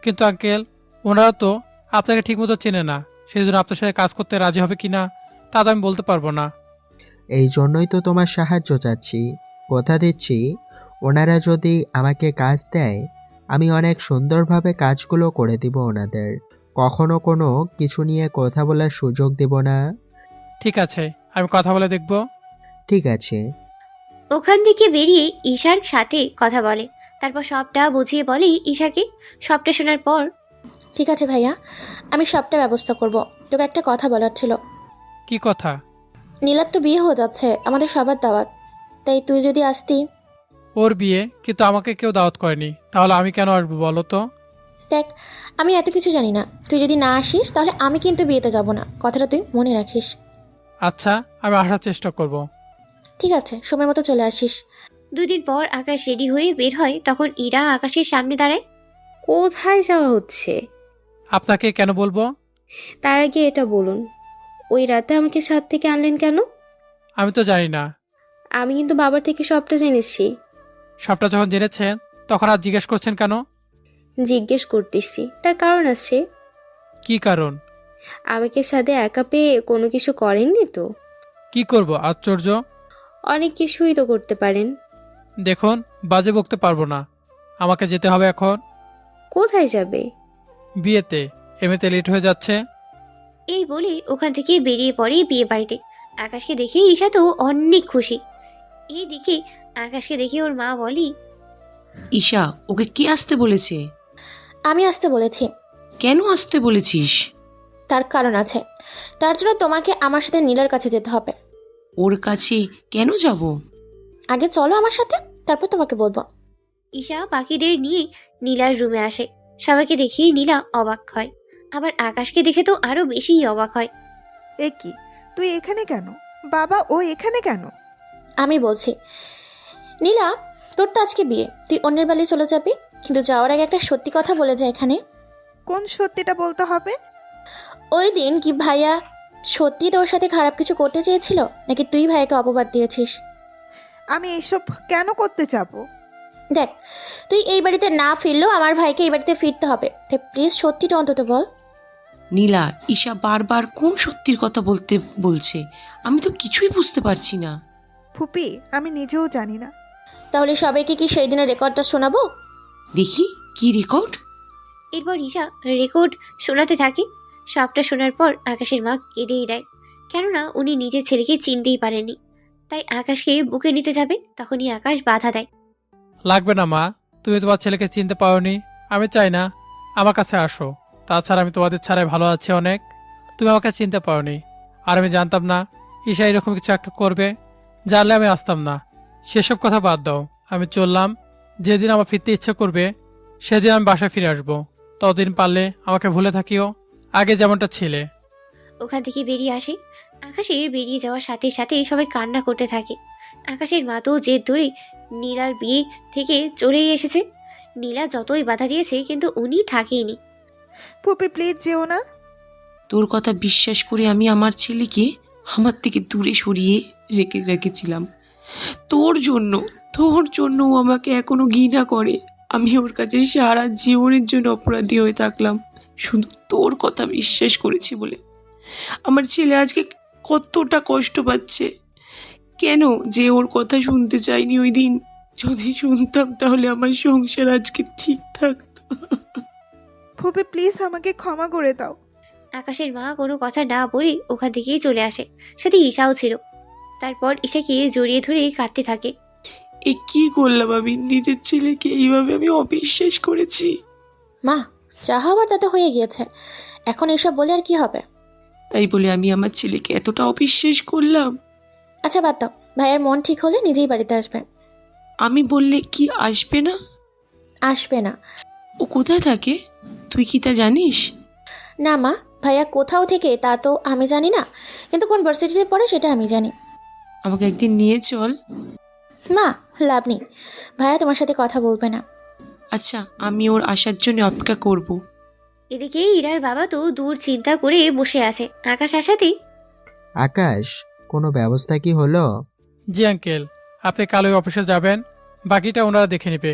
S2: কিন্তু আঙ্কেল, ওনারা তো আপনাকে ঠিকমতো চেনে না, সেই জন্য আপনার সাথে কাজ করতে রাজি হবে কিনা তা তো আমি বলতে পারবো না।
S10: এই জন্যই তো তোমার সাহায্য চাচ্ছি। কথা দিচ্ছি, ওনারা যদি আমাকে কাজ দেয়, আমি অনেক সুন্দরভাবে কাজগুলো করে দিব ওনাদের। কখনো কোনো কিছু নিয়ে কথা বলার সুযোগ দেব না।
S2: ঠিক আছে, আমি কথা বলে দেখব।
S10: ঠিক আছে।
S3: ওখান থেকে বেরিয়ে ঈশার সাথে কথা বলে, তারপর সবটা বুঝিয়ে বলে ঈশাকে। সবটা শোনার পর,
S6: ঠিক আছে ভাইয়া, আমি সবটা ব্যবস্থা করব। তোকে একটা কথা বলার ছিল।
S2: কি কথা?
S6: নীলার তো বিয়ে হয়ে যাচ্ছে, আমাদের সবার দাওয়াত, তাই তুই যদি আসতি।
S2: ওর বিয়ে, কিন্তু আমাকে কেউ দাওয়াত করেনি, তাহলে আমি কেন আসবো বলো তো?
S6: দেখ, আমি এত কিছু জানি না, তুই যদি না আসিস তাহলে আমি কিন্তু বিয়েতে যাব না, কথাটা তুই মনে রাখিস।
S2: আচ্ছা, আমি আসার চেষ্টা করব।
S6: ঠিক আছে, সময় মতো চলে আসিস।
S3: 2 দিন পর আকাশ রেডি হয়ে বের হয়, তখন ইরা আকাশের সামনে দাঁড়ায়।
S11: কোথায় যাওয়া হচ্ছে?
S2: আপনাকে কেন বলবো?
S11: তার আগে এটা বলুন, ওই রাতে আমাকে ছাদ থেকে আনলেন কেন?
S2: আমি তো জানি না।
S11: আমি কিন্তু বাবার থেকে সবটা জেনেছি।
S2: সবটা যখন জেনেছেন, তখন আর জিজ্ঞেস করছেন কেন?
S11: জিজ্ঞেস করতেছি, তার কারণ আছে।
S2: কি কারণ?
S11: আমাকে ছাদে একা পেয়ে কোনো কিছু করেননি তো?
S2: কি করব? আশ্চর্য।
S11: অনেক কিছুই তো করতে পারেন।
S2: দেখুন, বাজে বকতে পারবো না, আমাকে যেতে হবে এখন।
S11: কোথায় যাবে?
S2: বিয়েতে। এমনিতে লেট হয়ে যাচ্ছে।
S3: এই বলে ওখান থেকে বেরিয়ে পড়ে বিয়ে বাড়িতে। আকাশকে দেখে ঈশা তো অনেক খুশি। এইদিকে আকাশকে দেখে ওর মা বলি,
S4: ঈশা, ওকে কে আসতে বলেছে?
S6: আমি আসতে বলেছি।
S4: কেন আসতে বলেছিস?
S6: তার কারণ আছে, তার জন্য তোমাকে আমার সাথে নীলার কাছে যেতে হবে।
S4: ওর কাছে কেন যাব?
S6: আগে চলো আমার সাথে, তারপর তোমাকে বলবো।
S3: ঈশা বাকিদের নিয়ে নীলার রুমে আসে। সবাইকে দেখে নীলা অবাক হয়, আবার আকাশকে দেখে তো আরো বেশি অবাক হয়।
S1: এ কি, তুই এখানে কেন? বাবা ও এখানে কেন?
S6: আমি বলছি, নীলা, তোর তো আজকে বিয়ে, তুই অন্যের বাড়ি চলে যাবি, কিন্তু যাওয়ার আগে একটা সত্যি কথা বলে যায় এখানে।
S1: কোন সত্যিটা বলতে হবে?
S6: ওই দিন কি ভাইয়া সত্যি তোর সাথে খারাপ কিছু করতে চেয়েছিল, নাকি তুই ভাইয়াকে অপবাদ দিয়েছিস?
S1: আমি এসব কেন করতে যাব?
S6: দেখ, তুই এই বাড়িতে না ফিরলেও আমার ভাইকে এই বাড়িতে ফিরতে হবে, তাই প্লিজ সত্যিটা অন্তত বল।
S4: নীলা, ঈশা বারবার কোন সত্যির কথা বলছে, আমি তো কিছুই বুঝতে পারছি না।
S1: ফুপি, আমি নিজেও জানি না।
S6: তাহলে সবাইকে কি সেই দিনের রেকর্ডটা শোনাবো?
S4: দেখি, কি রেকর্ড?
S3: এরপর ঈশা রেকর্ড শোনাতে থাকে। সবটা শোনার পর আকাশের মা কেঁদেই দেয়, কেননা উনি নিজের ছেলেকে চিনতেই পারেননি। তাই আকাশকে বুকে নিতে যাবে, তখনই আকাশ বাধা দেয়।
S2: লাগবে না মা, তুমি তোমার ছেলেকে চিনতে পারোনি, আমি চাই না, আমার কাছে আসো। তাছাড়া আমি তোমাদের ছাড়াই ভালো আছি অনেক। তুমি আমাকে চিনতে পারোনি, আর আমি জানতাম না ঈশা এরকম কিছু একটা করবে। জানলে আমি আসতাম না। সেসব কথা বাদ দাও, আমি চললাম। যেদিন আমার ফিরতে ইচ্ছে করবে সেদিন আমি বাসায় ফিরে আসবো। ততদিন পারলে আমাকে ভুলে থাকিও, আগে যেমনটা ছিলে।
S3: ওখান থেকে বেরিয়ে আসে। আকাশের বেরিয়ে যাওয়ার সাথে সাথে সবাই কান্না করতে থাকে। আকাশের মা তো জেদ ধরে নীলার বিয়ে থেকে চলেই এসেছে। নীলা যতই বাধা দিয়েছে, কিন্তু উনি থাকেইনি।
S1: ফুপি প্লিজ যেও না।
S4: তোর কথা বিশ্বাস করে আমি আমার ছেলেকে আমার থেকে দূরে সরিয়ে রেখেছিলাম। তোর জন্য ও আমাকে এখনো ঘৃণা করে। আমি ওর কাছে সারা জীবনের জন্য অপরাধী হয়ে থাকলাম, শুধু তোর কথা বিশ্বাস করেছি বলে। আমার ছেলে আজকে কতটা কষ্ট পাচ্ছে। কেন যে ওর কথা শুনতে চাইনি ওই দিন? যদি শুনতাম তাহলে আমার সংসার আজকে ঠিক থাকতো।
S1: ফুপি প্লিজ আমাকে ক্ষমা করে দাও।
S3: আকাশের মা কোনো কথা না বলে ওখান থেকেই চলে আসে। সাথে ঈশাও ছিল। তারপর ঈশাকে জড়িয়ে ধরে কাঁদতে থাকে।
S4: এ কি করলাম আমি? নিজের ছেলেকে এইভাবে আমি অবিশ্বাস করেছি।
S6: মা, যা হওয়ার তা তো হয়ে গিয়েছে, এখন এসব বলে আর কি হবে?
S4: তাই বলে আমি আমার ছেলেকে এতটা অবিশ্বাস করলাম?
S6: আচ্ছা বাদ দাও, ভাইয়ের মন ঠিক হলে নিজেই বাড়িতে আসবে।
S4: আমি বললে কি আসবে না?
S6: আসবে না।
S4: ও কোথায় থাকে তুই কি তা জানিস?
S6: না মা, ভাইয়া কোথাও থেকে তা তো আমি জানি না, কিন্তু কোন ভার্সিটিতে পড়ে সেটা আমি জানি।
S4: আমাকে একদিন নিয়ে চল।
S6: মা, লাভ নেই, ভাইয়া তোমার সাথে কথা বলবে না।
S4: আচ্ছা, আমি ওর আসার জন্য অপেক্ষা করব।
S3: এদিকে ইরার বাবা তো দূর চিন্তা করে বসে আছে। আকাশ আসাতেই,
S10: আকাশ, কোনো ব্যবস্থা কি হলো?
S2: জি আঙ্কেল, আপনি কাল ওই অফিসে যাবেন, বাকিটা ওনারা দেখে নেবে।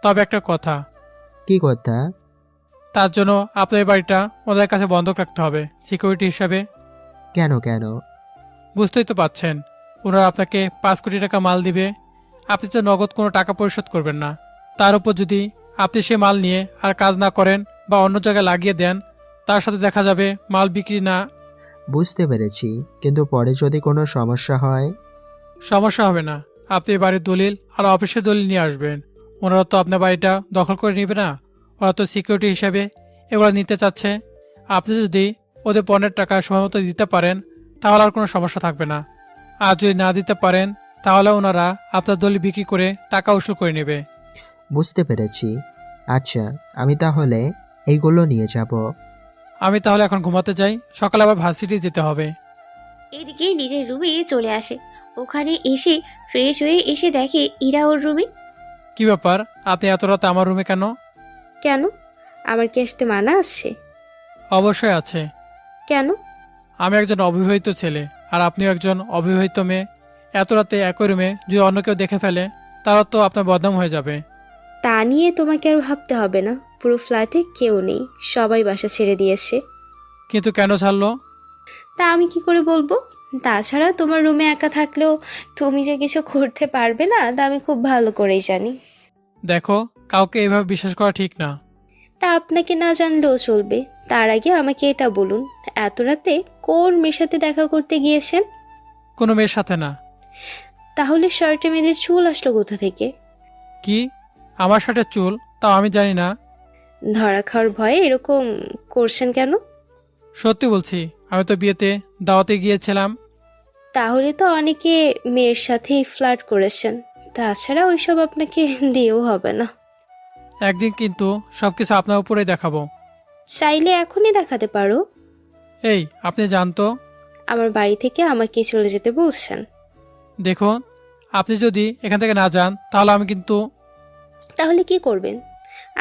S2: তবে একটা কথা,
S10: কি কথা?
S2: তার জন্য আপনার এই বাড়িটা ওদের কাছে বন্ধক রাখতে হবে সিকিউরিটি হিসাবে।
S10: কেন কেন?
S2: বুঝতেই তো পাচ্ছেন, ওনারা আপনাকে 5 কোটি টাকা মাল দিবে, আপনি তো নগদ কোনো টাকা পরিশোধ করবেন না। তার উপর যদি আপনি সে মাল নিয়ে আর কাজ না করেন বা অন্য জায়গায় লাগিয়ে দেন, তার সাথে দেখা যাবে মাল বিক্রি না।
S10: বুঝতে পেরেছি, কিন্তু পরে যদি কোনো সমস্যা হয়?
S2: সমস্যা হবে না, আপনি এই বাড়ির দলিল আর অফিসের দলিল নিয়ে আসবেন। ওনারা তো আপনার বাড়িটা দখল করে নেবে না, ওরা তো সিকিউরিটি হিসাবে এগুলো নিতে চাচ্ছে। আপনি যদি ওদের পণ্যের টাকা সময়মতো দিতে পারেন তাহলে আর কোনো সমস্যা থাকবে না। আর যদি না দিতে পারেন তাহলে ওনারা আপনার দলিল বিক্রি করে টাকা উসুল করে নেবে।
S10: বুঝতে পেরেছি। আচ্ছা, আমি তাহলে এইগুলো নিয়ে যাব।
S2: আমি তাহলে এখন ঘুমাতে যাই, সকালে আবার ভার্সিটি যেতে হবে।
S3: এদিকে নিজের রুমে চলে আসে। ওখানে এসে ফ্রেশ হয়ে এসে দেখে ইরা ওর রুমে।
S2: কি ব্যাপার, আপনি এত রাতে আমার রুমে কেন?
S11: কেন? আমার কি আসতে মানা আছে?
S2: অবশ্যই আছে।
S11: কেন?
S2: আমি একজন অবিবাহিত ছেলে আর আপনিও একজন অবিবাহিত মেয়ে। এত রাতে একই রুমে যদি অন্য কেউ দেখে ফেলে তাহলে তো আপনার বদনাম হয়ে যাবে।
S11: তা নিয়ে তোমাকে আর ভাবতে হবে না। পুরো ফ্ল্যাটে কেউ নেই, সবাই বাসা ছেড়ে দিয়েছে।
S2: কিন্তু কেন ছাড়লো?
S11: তা আমি কি করে বলবো? তাছাড়া তোমার রুমে একা থাকলেও তুমি যে কিছু করতে পারবে না তা আমি খুব ভালো করেই জানি।
S2: দেখো, কাউকে এভাবে বিশ্বাস করা ঠিক না।
S11: তা আপনাকে না জানলেও চলবে। তার আগে আমাকে এটা বলুন, এত রাতে কোন মেয়ের সাথে দেখা করতে গিয়েছেন?
S2: কোনো মেয়ের সাথে না।
S11: তাহলে শার্টে মেয়েদের চুল আসলো কোথা থেকে?
S2: কি? আমার সাথে চুল? তাও আমি জানি না।
S11: ধরা খাওয়ার ভয়ে এরকম করছেন কেন?
S2: সত্যি বলছি, আমি তো বিয়েতে দাওয়াতে গিয়েছিলাম।
S11: তাহলে তো অনেকে মেয়ের সাথেই ফ্লার্ট করেছেন। তাছাড়া ওইসব আপনাকে দিয়েও হবে না।
S2: একদিন কিন্তু সবকিছু আপনার উপরেই দেখাবো।
S11: চাইলে এখনই দেখাতে পারো।
S2: এই, আপনি জানতো?
S11: আমার বাড়ি থেকে আমাকে চলে যেতে বলছেন।
S2: দেখুন, আপনি যদি এখান থেকে না যান তাহলে আমি কিন্তু।
S11: তাহলে কি করবেন?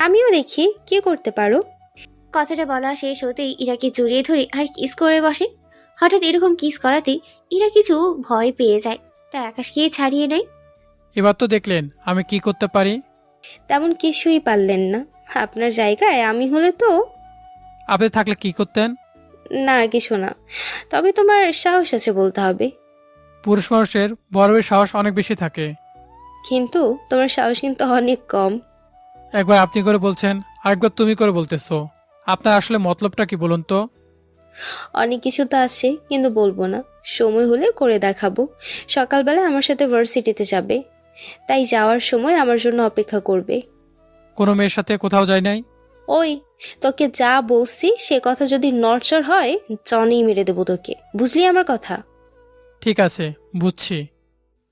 S11: আমিও দেখি কি করতে পারো।
S3: কথাটা বলা শেষ হতেই ইরাকে জড়িয়ে ধরে আর কিস করে বসে। হঠাৎ এরকম কিস করাতে ইরা কিছু ভয় পেয়ে যায়, তাই আকাশকে ছাড়িয়ে নেয়।
S2: এবার তো দেখলেন আমি কি করতে পারি।
S11: তেমন কিছুই পারলেন না। আপনার জায়গায় আমি হলে তো।
S2: আপনি থাকলে কি করতেন?
S11: না, কিছু না। তবে তোমার সাহস আছে বলতে হবে।
S2: পুরুষ মানুষের বড়বের সাহস অনেক বেশি থাকে।
S11: কিন্তু তোমার সাহস কিন্তু অনেক কম।
S2: একবার আপনি করে বলছেন, আরেকবার তুমি করে বলতেছো। আপনার আসলে মতলবটা কি বলুন তো?
S11: অনেক কিছু তো আছে, কিন্তু বলবো না। সময় হলে করে দেখাবো। সকালবেলা আমার সাথে ভার্সিটিতে যাবে, তাই যাওয়ার সময় আমার জন্য অপেক্ষা করবে।
S2: কোনো মেয়ের সাথে কোথাও যায় নাই?
S11: ওই, তোকে যা বলছি সে কথা যদি নড়চড় হয় জনেই মেরে দেবো তোকে, বুঝলি আমার কথা?
S2: ঠিক আছে, বুঝছি।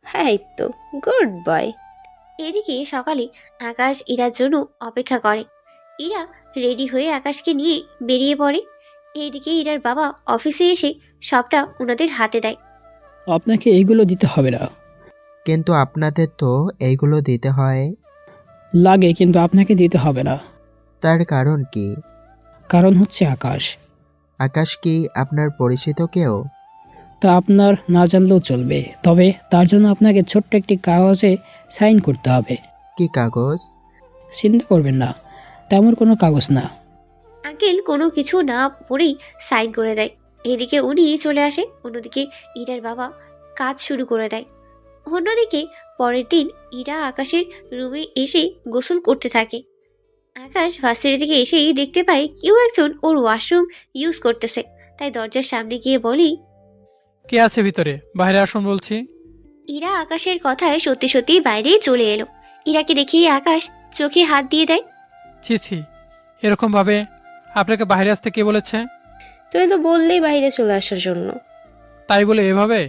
S11: হ্যাঁ, এই তো গুড বয়।
S3: এদিকে সকালে আকাশ ইরার জন্য অপেক্ষা করে। ইরা রেডি হয়ে আকাশকে নিয়ে বেরিয়ে পড়ে। এইদিকে ইরার বাবা অফিসে এসে সবটা ওনাদের হাতে দেয়।
S13: আপনাকে এইগুলো দিতে হবে না।
S10: কিন্তু আপনাদের তো এইগুলো দিতে হয়।
S13: লাগে, কিন্তু আপনাকে দিতে হবে না।
S10: তার কারণ কি?
S13: কারণ হচ্ছে আকাশ।
S10: আকাশ কি আপনার পরিচিত কেউ?
S13: তা আপনার না জানলেও চলবে, তবে তার জন্য আপনাকে ছোট্ট একটি কাগজে সাইন করতে হবে।
S10: কি কাগজ?
S13: চিন্তা করবেন না, তেমন কোনো কাগজ না।
S3: আঙ্কেল কোনো কিছু না পড়েই সাইন করে দেয়। এদিকে উনি চলে আসে, অন্যদিকে ইরার বাবা কাজ শুরু করে দেয়। অন্যদিকে পরের দিন ইরা আকাশের রুমে এসে গোসল করতে থাকে। আকাশ ভার্সিটি থেকে এসেই দেখতে পায় কেউ একজন ওর ওয়াশরুম ইউজ করতেছে, তাই দরজার সামনে গিয়ে বলি,
S2: কে আছে ভিতরে? বাইরে আসুন বলছি।
S3: ইরা আকাশের কথায় সত্যি সত্যি বাইরে চলে এলো। ইরাকে দেখে আকাশ চোখে হাত দিয়ে দেয়।
S2: ছি ছি, এরকম ভাবে আপনাকে বাইরে আসতে কে বলেছে?
S11: তুমি তো বললেই বাইরে চলে আসার জন্য।
S2: তাই বলে এভাবে?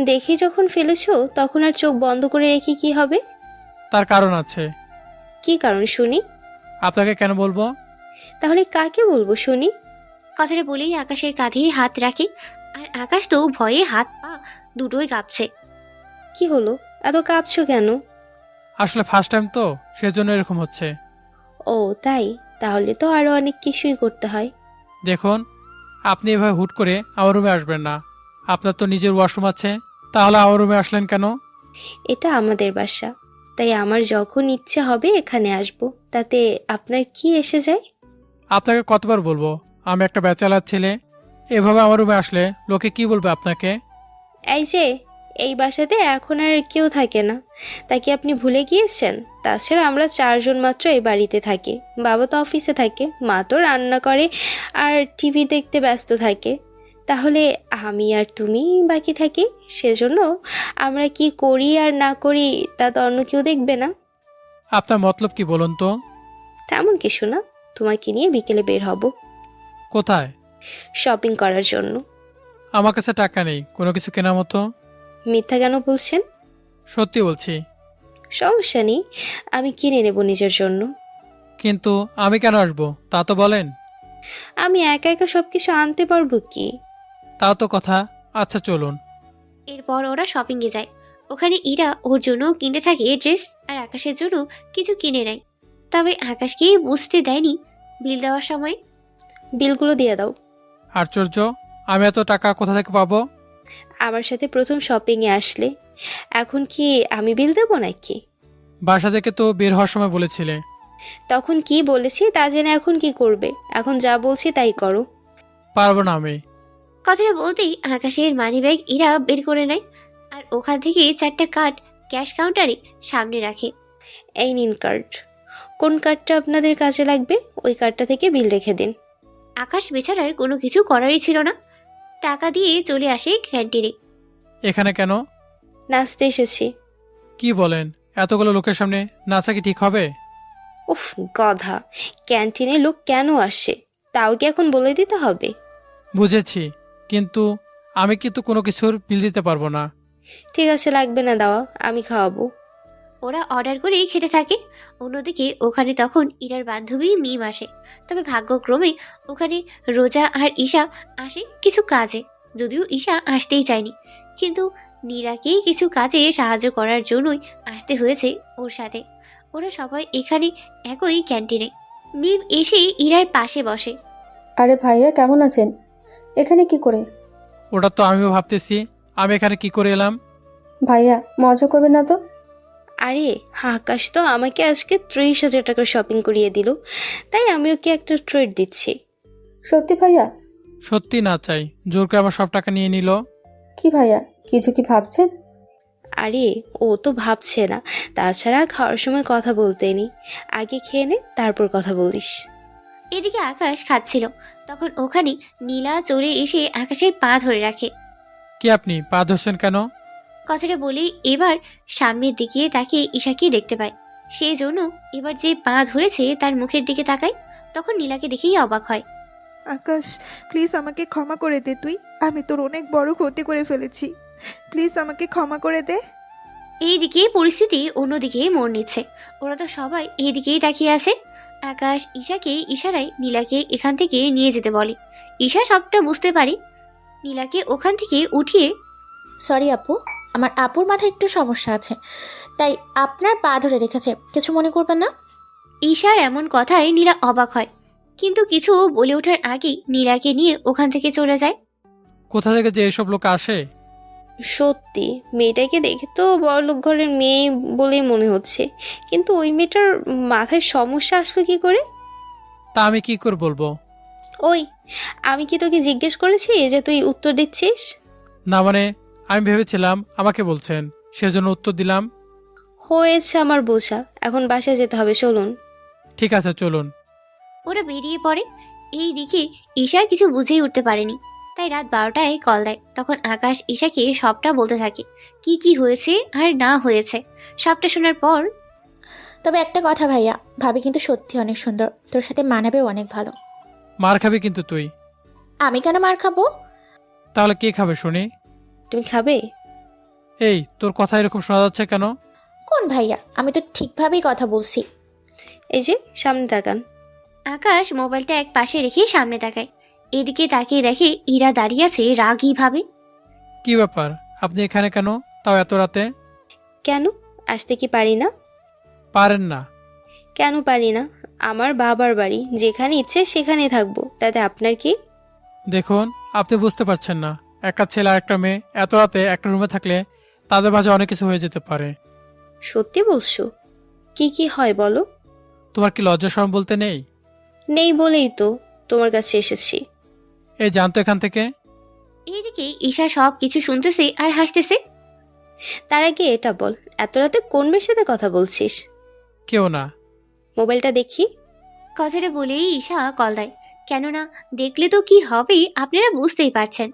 S11: দেখি যখন ফেলেছো তখন আর চোখ বন্ধ করে রেখে কি হবে?
S2: তার কারণ আছে।
S11: কি কারণ শুনি?
S2: আপনাকে কেন বলবো?
S11: তাহলে কাকে বলবো শুনি?
S3: কথাটা বলেই আকাশের কাঁধে হাত রাখে, আর আকাশ তো ভয়ে হাত পা দুটোই কাঁপছে।
S11: কি হলো, এত কাঁপছো কেন?
S2: আসলে ফার্স্ট টাইম তো, সেজন্য এরকম হচ্ছে।
S11: ও তাই? তাহলে তো আরো অনেক কিছুই করতে হয়।
S2: দেখুন, আপনি এভাবে হুট করে আমার রুমে আসবেন না। আপনার তো নিজের ওয়াশরুম আছে, তাহলে আমার রুমে আসলেন কেন?
S11: এটা আমাদের বাসা, তাই আমার যখন ইচ্ছে হবে এখানে আসব, তাতে আপনার কি এসে যায়?
S2: আপনাকে কতবার বলবো আমি একটা ব্যাচেলার ছেলে? এভাবে আমার রুমে আসলে লোকে কি বলবে আপনাকে?
S11: এই যে, এই বাসাতে এখন আর কেউ থাকে না, তা কি আপনি ভুলে গিয়েছেন? তাছাড়া আমরা 4 জন মাত্র এই বাড়িতে থাকি। বাবা তো অফিসে থাকে, মা তো রান্না করে আর টিভি দেখতে ব্যস্ত থাকে। তাহলে আমি আর তুমি বাকি থাকি, সেজন্য আমরা কি করি আর না করি তা তো অন্য কেউ দেখবে না।
S2: আপনার মতলব কি বলুন তো?
S11: তেমন কিছু না, তোমাকে নিয়ে বিকেলে বের হব
S2: কোথায়?
S11: শপিং করার জন্য।
S2: আমার কাছে টাকা নেই কোনো কিছু কেনার মতো।
S11: মিথ্যা কেন বলছেন?
S2: সত্যি বলছি।
S11: সমস্যা নেই, আমি কিনে নেব নিজের জন্য।
S2: কিন্তু আমি কেন আসবো তা তো বলেন।
S11: আমি একা একা সব কিছু আনতে পারবো কি?
S2: তাও তো কথা। আচ্ছা চলুন।
S3: এরপর ওরা শপিংয়ে যায়। ওখানে ইরা ওর জন্য কিনতে থাকে ড্রেস, আর আকাশের জন্য কিছু কিনে নেয়। তবে আকাশকে বুঝতে দেয়নি বিল দেওয়ার সময়।
S11: বিলগুলো দিয়ে দাও।
S2: আশ্চর্য, আমি এত টাকা কোথা থেকে পাবো?
S11: আমার সাথে প্রথম শপিংয়ে আসলে, এখন কি আমি বিল দেবো নাকি?
S2: বাসা থেকে তো বের হওয়ার সময় বলেছিলে।
S11: তখন কি বলেছি তা জেনে এখন কি করবে? এখন যা বলছি তাই করো।
S2: পারবো না আমি।
S3: কথাটা বলতেই আকাশের মানিব্যাগ ইরা বের করে নেয়, আর ওখান থেকে 4টা কার্ড ক্যাশ কাউন্টারে সামনে রাখে।
S11: এই নিন কার্ড। কোন কার্ডটা আপনাদের কাজে লাগবে ওই কার্ডটা থেকে বিল রেখে দিন।
S3: আকাশ বেচারার কোনো কিছু করারই ছিল না, টাকা দিয়ে চলে আসে ক্যান্টিনে।
S2: এখানে কেন?
S11: নাচতে এসেছি।
S2: কি বলেন? এতগুলো লোকের সামনে নাচা কি ঠিক হবে?
S11: উফ গাধা, ক্যান্টিনে লোক কেন আসে তাও কি এখন বলে দিতে হবে?
S2: বুঝেছি, কিন্তু আমি কিন্তু কোনো কিছুর বিল দিতে পারবো না।
S11: ঠিক আছে, লাগবে না দেওয়া, আমি খাওয়াবো।
S3: ওরা অর্ডার করেই খেতে থাকে। অন্যদিকে ওখানে তখন ইরার বান্ধবী মিম আসে। তবে ভাগ্যক্রমে ওখানে রোজা আর ঈশা আসে কিছু কাজে। যদিও ঈশা আসতেই চায়নি, কিন্তু নীরাকেই কিছু কাজে সাহায্য করার জন্যই আসতে হয়েছে ওর সাথে। ওরা সবাই এখানে একই ক্যান্টিনে। মিম এসে ইরার পাশে বসে।
S12: আরে ভাইয়া, কেমন আছেন? এখানে কি করে?
S2: ওটা তো আমিও ভাবতেছি, আমি এখানে কি করে এলাম।
S12: ভাইয়া, মজা করবেন না তো?
S11: আরে আকাশ তো আমাকে আজকে 30,000 টাকার শপিং করিয়ে দিল, তাই আমি ওকে একটা ট্রিট দিচ্ছি।
S12: সত্যি ভাইয়া?
S2: সত্যি না চাই, জোর করে আমার সব টাকা নিয়ে নিল।
S12: কি ভাইয়া, কিছু কি ভাবছেন?
S11: আরে ও তো ভাবছে না, তাছাড়া খাওয়ার সময় কথা বলতে নেই, আগে খেয়ে নে তারপর কথা বলিস।
S3: এদিকে আকাশ খাচ্ছিল, তখন ওখানে নীলা চলে এসে আকাশের পা ধরে রাখে।
S2: কি আপনি পা ধরছেন কেন?
S3: কথাটা বলেই এবার সামনের দিকে তাকিয়ে ঈশাকে দেখতে পায়। সেই জন্য এবার যে পা ধরেছে তার মুখের দিকে তাকায়। তখন নীলাকে দেখেই অবাক হয়।
S1: আকাশ, প্লিজ আমাকে ক্ষমা করে দে তুই। আমি তোর অনেক বড় ক্ষতি করে ফেলেছি, প্লিজ আমাকে ক্ষমা করে দে।
S3: এইদিকে পরিস্থিতি অন্যদিকে মোড় নিচ্ছে। ওরা তো সবাই এইদিকেই তাকিয়ে আছে। আকাশ ঈশাকে ইশারায় নীলাকে এখান থেকে নিয়ে যেতে বলে। ঈশা সবটা বুঝতে পারে। নীলাকে ওখান থেকে উঠিয়ে,
S6: সরি আপু, আমার আপুর মাথায় একটু সমস্যা আছে, তাই আপনার পা ধরে রেখেছে, কিছু মনে করবেন না।
S3: ঈশার এমন কথায় নীলা অবাক হয়, কিন্তু কিছু বলে ওঠার আগেই নীলাকে নিয়ে ওখান থেকে চলে যায়।
S2: কোথা থেকে যে এসব লোক আসে?
S11: সত্যি মেয়েটাকে দেখে তো বড়লোক ঘরের মেয়ে বলেই মনে হচ্ছে, কিন্তু ওই মেয়েটার মাথায় সমস্যা আসলো কি করে?
S2: তা আমি কি করে বলবো?
S11: ওই, আমি কি তোকে জিজ্ঞেস করেছি যে তুই উত্তর দিচ্ছিস?
S2: না মানে, আমি ভেবেছিলাম আমাকে বলছেন, সেজন্য উত্তর দিলাম।
S11: হয়েছে আমার বোঝা, এখন বাসায় যেতে হবে, চলুন।
S2: ঠিক আছে চলুন।
S3: ওরা বেরিয়ে পড়ে। এই দিকে ঈশা কিছু বুঝেই উঠতে পারেনি, তাই রাত 12টায় কল দেয়। তখন আকাশ ঈশাকে সবটা বলতে থাকে, কি কি হয়েছে আর না হয়েছে। সবটা শোনার পর,
S6: তবে একটা কথা ভাইয়া, ভাবি কিন্তু সত্যি অনেক সুন্দর, তোর সাথে মানাবেও অনেক ভালো।
S2: মার খাবি কিন্তু তুই।
S6: আমি কেন মার খাবো?
S2: তাহলে কে খাবে শুনি?
S11: তুমি খাবে?
S2: এই তোর কথা এরকম শোনা যাচ্ছে কেন?
S6: কোন ভাইয়া? আমি তো ঠিকভাবেই কথা বলছি।
S11: এই যে সামনে তাকান।
S3: আকাশ মোবাইলটা এক পাশে রেখে সামনে তাকায়। এদিকে তাকিয়ে দেখে ইরা দাঁড়িয়ে আছে রাগী ভাবে।
S2: কি ব্যাপার, আপনি এখানে কেন, তাও এত রাতে?
S11: কেন আসতে কি পারি না?
S2: পারেন না?
S11: কেন পারি না? আমার বাবার বাড়ি, যেখানে ইচ্ছে সেখানে থাকবো, তাতে আপনার কি?
S2: দেখুন, আপনি বুঝতে পারছেন না, একটা ছেলে আর একটা মেয়ে এত রাতে একটা রুমে থাকলে তাদের মাঝে অনেক কিছু হয়ে যেতে পারে।
S11: সত্যি বলছো? কি কি হয় বলো।
S2: তোমার কি লজ্জা শরম বলতে নেই?
S11: নেই বলেই তো তোমার কাছে এসেছি।
S2: এই জানতো এখান থেকে।
S3: এইদিকে ঈশা সব কিছু শুনতেছে আর হাসতেছে।
S11: তার আগে এটা বল, এত রাতে কোন মেয়ের সাথে কথা বলছিস?
S2: কেউ না।
S11: মোবাইলটা দেখি।
S3: কথাটা বলেই ঈশা কল দেয়। কেননা দেখলে তো কি হবে আপনারা বুঝতেই পারছেন।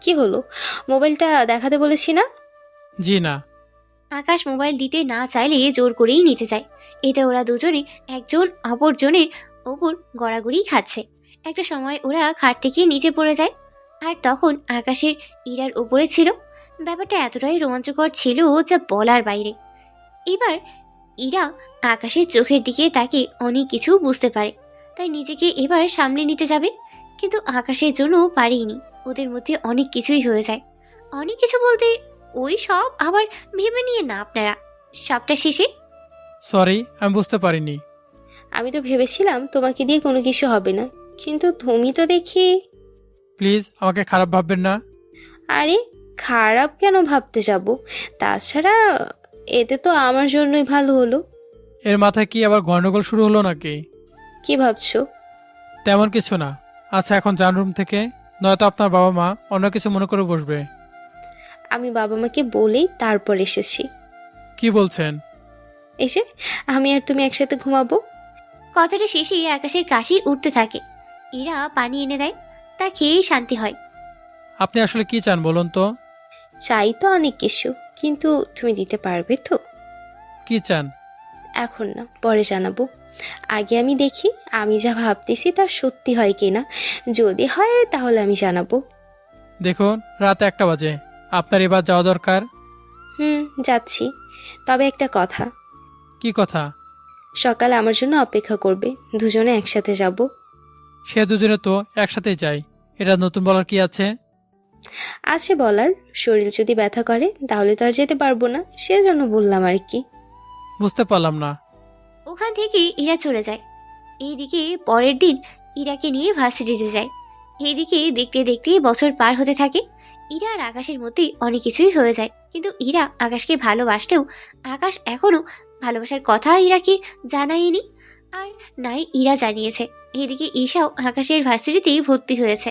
S11: কি হলো, মোবাইলটা দেখাতে বলেছি না?
S2: জি না।
S3: আকাশ মোবাইল দিতে না চাইলে জোর করেই নিতে যায়। এতে ওরা দুজনে একজন অপরজনের ওপর গড়াগড়ি খাচ্ছে। একটা সময় ওরা খাট থেকে নিচে পড়ে যায়। আর তখন আকাশের ইরার উপরে ছিল। ব্যাপারটা এতটাই রোমাঞ্চকর ছিল যা বলার বাইরে। এবার ইরা আকাশের চোখের দিকে তাকে অনেক কিছু বুঝতে পারে, তাই নিজেকে এবার সামলে নিতে যাবে, কিন্তু আকাশের জন্য পারেনি। ওদের মধ্যে অনেক কিছুই হয়ে যায়। অনেক কিছু বলতে ওই সব আবার ভেবে নিয়ে না আপনারা। সবটা শেষে
S2: সরি, আমি বুঝতে পারিনি।
S11: আমি তো ভেবেছিলাম তোমাকে দিয়ে কোনো কিছু হবে না, কিন্তু তুমি তো দেখি।
S2: প্লিজ আমাকে খারাপ ভাববেন না।
S11: আরে খারাপ কেন ভাবতে যাব? তাছাড়া এতে তো আমার জন্যই ভালো হলো।
S2: এর মাথায় কি আবার গন্ডগোল শুরু হলো নাকি?
S11: কি ভাবছো?
S2: তেমন কিছু না। আচ্ছা এখন যান রুম থেকে, নয়তো আপনার বাবা মা অন্য কিছু মনে করে বসবে।
S11: আমি বাবা মাকে বলেই তারপর এসেছি।
S2: কি বলছেন?
S11: এসে আমি আর তুমি একসাথে ঘুমাবো।
S3: কথাটা শেষে আকাশের কাশি উঠতে থাকে। ইরা পানি এনে দেয়, তা খেয়েই শান্তি হয়।
S2: আপনি আসলে কি চান বলুন তো?
S11: চাই তো অনেক কিছু, কিন্তু তুমি দিতে পারবে তো?
S2: কি চান?
S11: এখন না, পরে জানাবো। আগে আমি দেখি আমি যা ভাবতেছি তা সত্যি হয় কিনা। যদি হয় তাহলে আমি জানাবো।
S2: দেখুন রাত 1টা বাজে, আপনার এবার যাওয়া দরকার।
S11: যাচ্ছি। তবে একটা কথা।
S2: কি কথা?
S11: সকালে আমার জন্য অপেক্ষা করবে, দুজনে একসাথে যাব।
S2: সে দুজনে তো একসাথেই যাই, এটা নতুন বলার কি আছে?
S11: আছে বলার, শরীর যদি ব্যথা করে তাহলে তো আর যেতে পারবো না, সেজন্য বললাম আর কি।
S2: বুঝতে পারলাম না।
S3: ওখান থেকে ইরা চলে যায়। এইদিকে পরের দিন ইরাকে নিয়ে ভার্সিটিতে যায়। এইদিকে দেখতে দেখতে বছর পার হতে থাকে। ইরা আর আকাশের মধ্যে অনেক কিছুই হয়ে যায়, কিন্তু ইরা আকাশকে ভালোবাসলেও আকাশ এখনো ভালোবাসার কথা ইরাকে জানায়নি, আর নাই ইরা জানিয়েছে। এদিকে ঈশাও আকাশের ভার্সিটিতেই ভর্তি হয়েছে।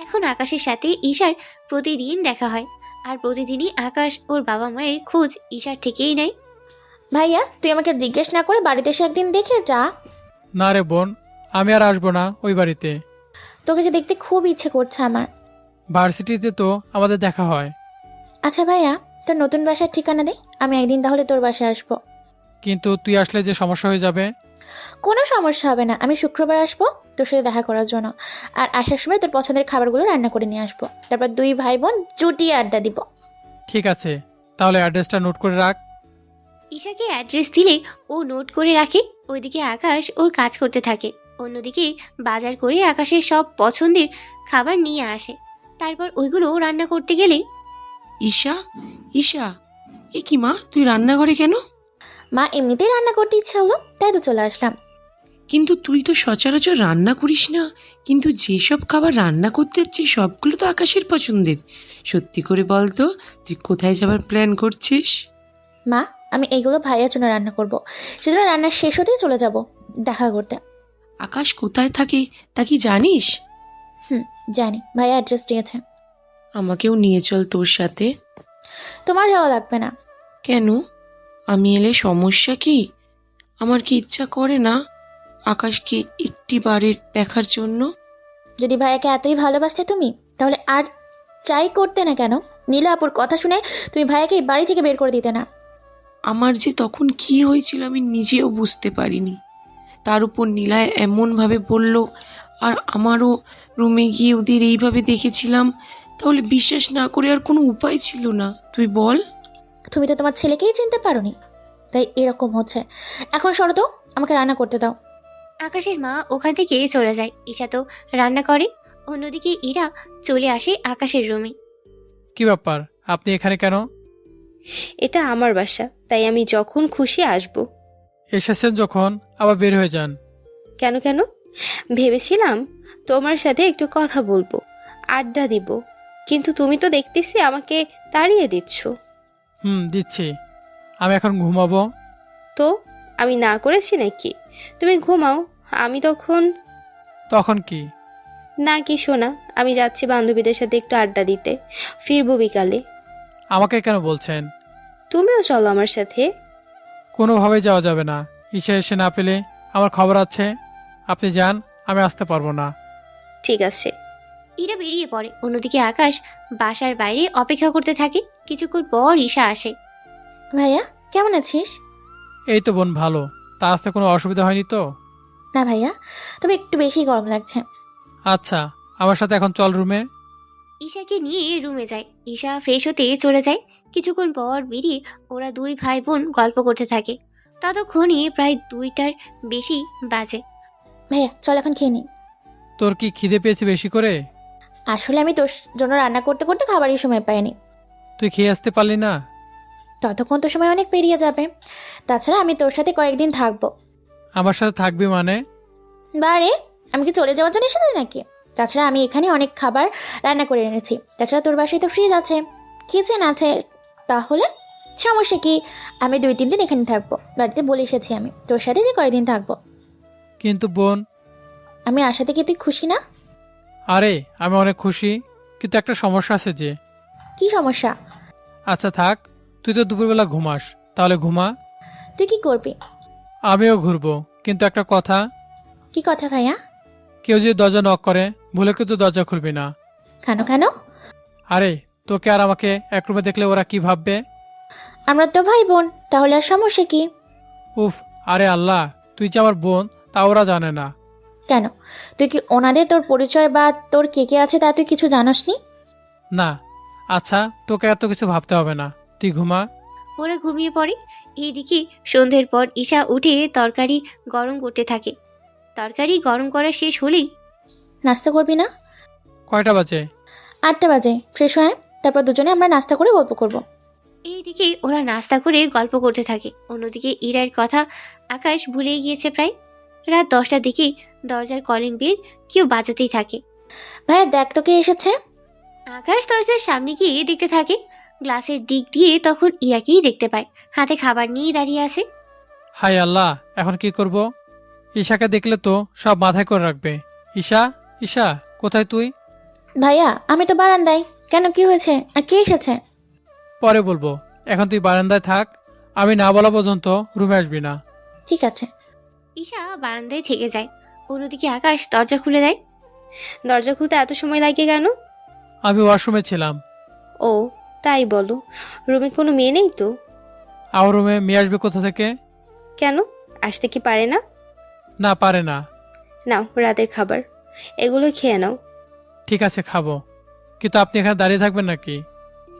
S3: এখন আকাশের সাথে ঈশার প্রতিদিন দেখা হয়, আর প্রতিদিনই আকাশ ওর বাবা মায়ের খোঁজ ঈশার থেকেই নেয়।
S6: ভাইয়া তুই আমাকে জিজ্ঞেস না করে বাড়িতে এসে একদিন দেখে যা।
S2: না রে বোন, আমি আর আসবো না ওই বাড়িতে।
S6: তোকে যে দেখতে খুব ইচ্ছে করছে আমার।
S2: ভার্সিটিতে তো আমাদের দেখা হয়।
S6: আচ্ছা ভাইয়া, তোর নতুন বাসার ঠিকানা দে, আমি একদিন তাহলে তোর বাসায় আসবো।
S2: কিন্তু তুই আসলে যে সমস্যা হয়ে যাবে।
S6: কোনো সমস্যা হবে না, আমি শুক্রবার আসবো তোর সাথে দেখা করার জন্য। আর আসার সময় তোর পছন্দের খাবারগুলো রান্না করে নিয়ে আসবো, তারপর দুই ভাই বোন জুটিয়ে আড্ডা দিব।
S2: ঠিক আছে, তাহলে অ্যাড্রেসটা নোট করে রাখ।
S3: ঈশাকে অ্যাড্রেস দিলে ও নোট করে রাখে। ওইদিকে আকাশ ওর কাজ করতে থাকে, অন্যদিকে বাজার করে আকাশের সব পছন্দের খাবার নিয়ে আসে। তারপর ওইগুলো রান্না করতে গেলে
S4: ঈশা, ঈশা, এ কি মা, তুই রান্নাঘরে কেন?
S6: মা এমনিতেই রান্না করতে ইচ্ছে হলো, তাই তো চলে আসলাম।
S4: কিন্তু তুই তো সচরাচর রান্না করিস না, কিন্তু যেসব খাবার রান্না করতে যাচ্ছিস সবগুলো তো আকাশের পছন্দের। সত্যি করে বল তো, তুই কোথায় যাবার প্ল্যান করছিস?
S6: মা আমি এইগুলো ভাইয়ার জন্য রান্না করব, সেজন্য রান্না শেষ হতেই চলে যাব দেখা করতে।
S4: আকাশ কোথায় থাকে তা কি জানিস?
S6: জানি, ভাইয়া অ্যাড্রেস দিয়েছে।
S4: আমাকেও নিয়ে চল তোর সাথে।
S6: তোমার যাওয়া লাগবে না।
S4: কেন? আমি এলে সমস্যা কি? আমার কি ইচ্ছা করে না আকাশকে একটি বারের দেখার জন্য?
S6: যদি ভাইয়াকে এতই ভালোবাসতে তুমি, তাহলে আর চাই করতে না কেন? নীলা আপুর কথা শুনে তুমি ভাইয়াকে এই বাড়ি থেকে বের করে দিতে না।
S4: আমার যে তখন কি হয়েছিল আমি নিজেও বুঝতে পারিনি। তার উপর নীলায় এমনভাবে বলল, আর আমারও রুমে গিয়ে ওদের এইভাবে দেখেছিলাম, তাহলে বিশ্বাস না করে আর কোনো উপায় ছিল না। তুই বল।
S6: তুমি তো তোমার ছেলেকেই চিনতে পারোনি, তাই এরকম হচ্ছে। এখন সরো তো, আমাকে রান্না করতে দাও।
S3: আকাশের মা ওখান থেকে চলে যায়। ঈশা তো রান্না করে। অন্যদিকে ইরা চলে আসে আকাশের রুমে।
S2: কি ব্যাপার, আপনি এখানে কেন?
S11: এটা আমার বাসা, তাই আমি যখন খুশি আসব।
S2: এসেছেন যখন আবার বের হয়ে যান।
S11: কেন কেন? ভেবেছিলাম তোমার সাথে একটু কথা বলবো, আড্ডা দিব, কিন্তু তুমি তো দেখতেছি আমাকে তাড়িয়ে দিচ্ছ।
S2: দিচ্ছি। আমি এখন ঘুমাবো।
S11: তো আমি না করেছি নাকি? তুমি ঘুমাও, আমি
S2: তখন কি?
S11: না কি শোনা, আমি যাচ্ছি বান্ধবীদের সাথে একটু আড্ডা দিতে, ফিরবো বিকালে।
S2: আমাকে কেন বলছেন?
S11: তুমিও চলো আমার সাথে।
S2: কোনোভাবেই যাওয়া যাবে না। ঈশা এসে না পেলে আমার খবর আছে। আপনি যান, আমি আসতে পারবো না।
S11: ঠিক আছে।
S3: ইরা বেরিয়ে পড়ে। অন্যদিকে আকাশ বাসার বাইরে অপেক্ষা করতে থাকে। কিছুক্ষণ পর ঈশা আসে।
S6: ভাইয়া কেমন আছিস?
S2: এই তো বোন, ভালো। তা আসতে কোনো অসুবিধা হয়নি তো?
S6: না ভাইয়া, তবে একটু বেশি গরম লাগছে।
S2: আচ্ছা, আমার সাথে এখন চল রুমে।
S3: ঈশাকে নিয়ে রুমে যায়। ঈশা ফ্রেশ হতে চলে যায়। কিছুক্ষণ পর বেরিয়ে ওরা দুই ভাই বোন গল্প করতে থাকে। ততক্ষণে প্রায় 2টার বেশি বাজে।
S6: ভাইয়া চল এখন খেয়ে নিই।
S2: তোর কি খিদে পেয়েছে বেশি করে?
S6: আসলে আমি তোর জন্য রান্না করতে করতে খাবারের সময় পাইনি।
S2: তুই খেয়ে আসতে পারলি না?
S6: ততক্ষণ তো সময় অনেক পেরিয়ে যাবে। তাছাড়া আমি তোর সাথে কয়েকদিন থাকবো।
S2: আমার সাথে থাকবি মানে?
S6: বারে, আমি কি চলে যাওয়ার জন্য এসেছি নাকি? তাছাড়া আমি এখানে অনেক খাবার রান্না করে এনেছি। তাছাড়া তোর বাসায় তো ফ্রিজ আছে, কিচেন আছে। তাহলে সমস্যা কি? আমি 2-3 দিন এখানে থাকবো। বাড়িতে বলে এসেছি আমি তোর সাথে যে কয়েকদিন থাকবো।
S2: কিন্তু বোন।
S6: আমি আশা থেকে তুই খুশি না?
S2: আরে আমি অনেক খুশি, কিন্তু একটা সমস্যা আছে যে।
S6: কি সমস্যা?
S2: আচ্ছা থাক, তুই তো দুপুরবেলা ঘুমাস, তাহলে ঘুমা।
S6: তুই কি করবি?
S2: আমিও ঘুরবো, কিন্তু একটা কথা।
S6: কি কথা ভাইয়া?
S2: কেউ যদি দরজা নক করে, ভুলে কিন্তু দরজা খুলবি না।
S6: কেন কেন?
S2: আরে তোকে আর আমাকে এক রুমে দেখলে ওরা কি ভাববে?
S6: আমরা তো ভাই বোন, তাহলে আর সমস্যা কি?
S2: উফ, আরে আল্লাহ, তুই যে আমার বোন তা ওরা জানে না।
S6: কেন, তুই কি ওনাদের তোর পরিচয় বা তোর কে কে আছে তা তুই কিছু জানাসনি?
S2: না। আচ্ছা, তোকে এত কিছু ভাবতে হবে না, তুই ঘুমা।
S3: ওরা ঘুমিয়ে পড়ে। এইদিকে সন্ধ্যের পর ঈশা উঠে তরকারি গরম করতে থাকে। তরকারি গরম করা শেষ হলেই
S6: নাস্তা করবি না?
S2: কয়টা বাজে?
S6: 8টা বাজে। ফ্রেশ হয়ে তারপর দুজনে আমরা নাস্তা করে গল্প করব।
S3: এইদিকে ওরা নাস্তা করে গল্প করতে থাকে। অন্যদিকে ইরার কথা আকাশ ভুলে গিয়েছে প্রায়। রাত 10টার দিকে দরজার কলিং বেল কেউ বাজাতেই থাকে।
S6: ভাইয়া দেখ তো কে এসেছে।
S3: আকাশ দরজার সামনে গিয়ে দেখতে থাকে। গ্লাসের দিক দিয়ে তখন ইরাকেই দেখতে পায়, হাতে খাবার নিয়ে দাঁড়িয়ে আছে।
S2: হাই আল্লাহ, এখন কি করব? ঈশাকে দেখলে তো সব মাথায় করে রাখবে। ঈশা, ঈশা, কোথায় তুই?
S6: ভাইয়া আমি তো বারান্দায়। কেন, কি হয়েছে? আর কে এসেছে?
S2: পরে বলবো, এখন তুই বারান্দায় থাক। আমি না বলা পর্যন্ত রুমে আসবি না।
S6: ঠিক আছে।
S3: ঈশা বারান্দায় থেকে যায়। অন্যদিকে আকাশ দরজা খুলে দেয়।
S11: দরজা খুলতে এত সময় লাগে কেন?
S2: আমি ওয়াশরুমে ছিলাম।
S11: ও তাই বলো, রুমে কোনো মেয়ে নেই তো?
S2: আমার রুমে মেয়ে আসবে কোথা থেকে?
S11: কেন, আসতে কি পারে না?
S2: না, পারে না।
S11: নাও রাতের খাবার, এগুলো খেয়ে নাও।
S2: ঠিক আছে, খাবো। কিন্তু আপনি এখানে দাঁড়িয়ে থাকবেন নাকি?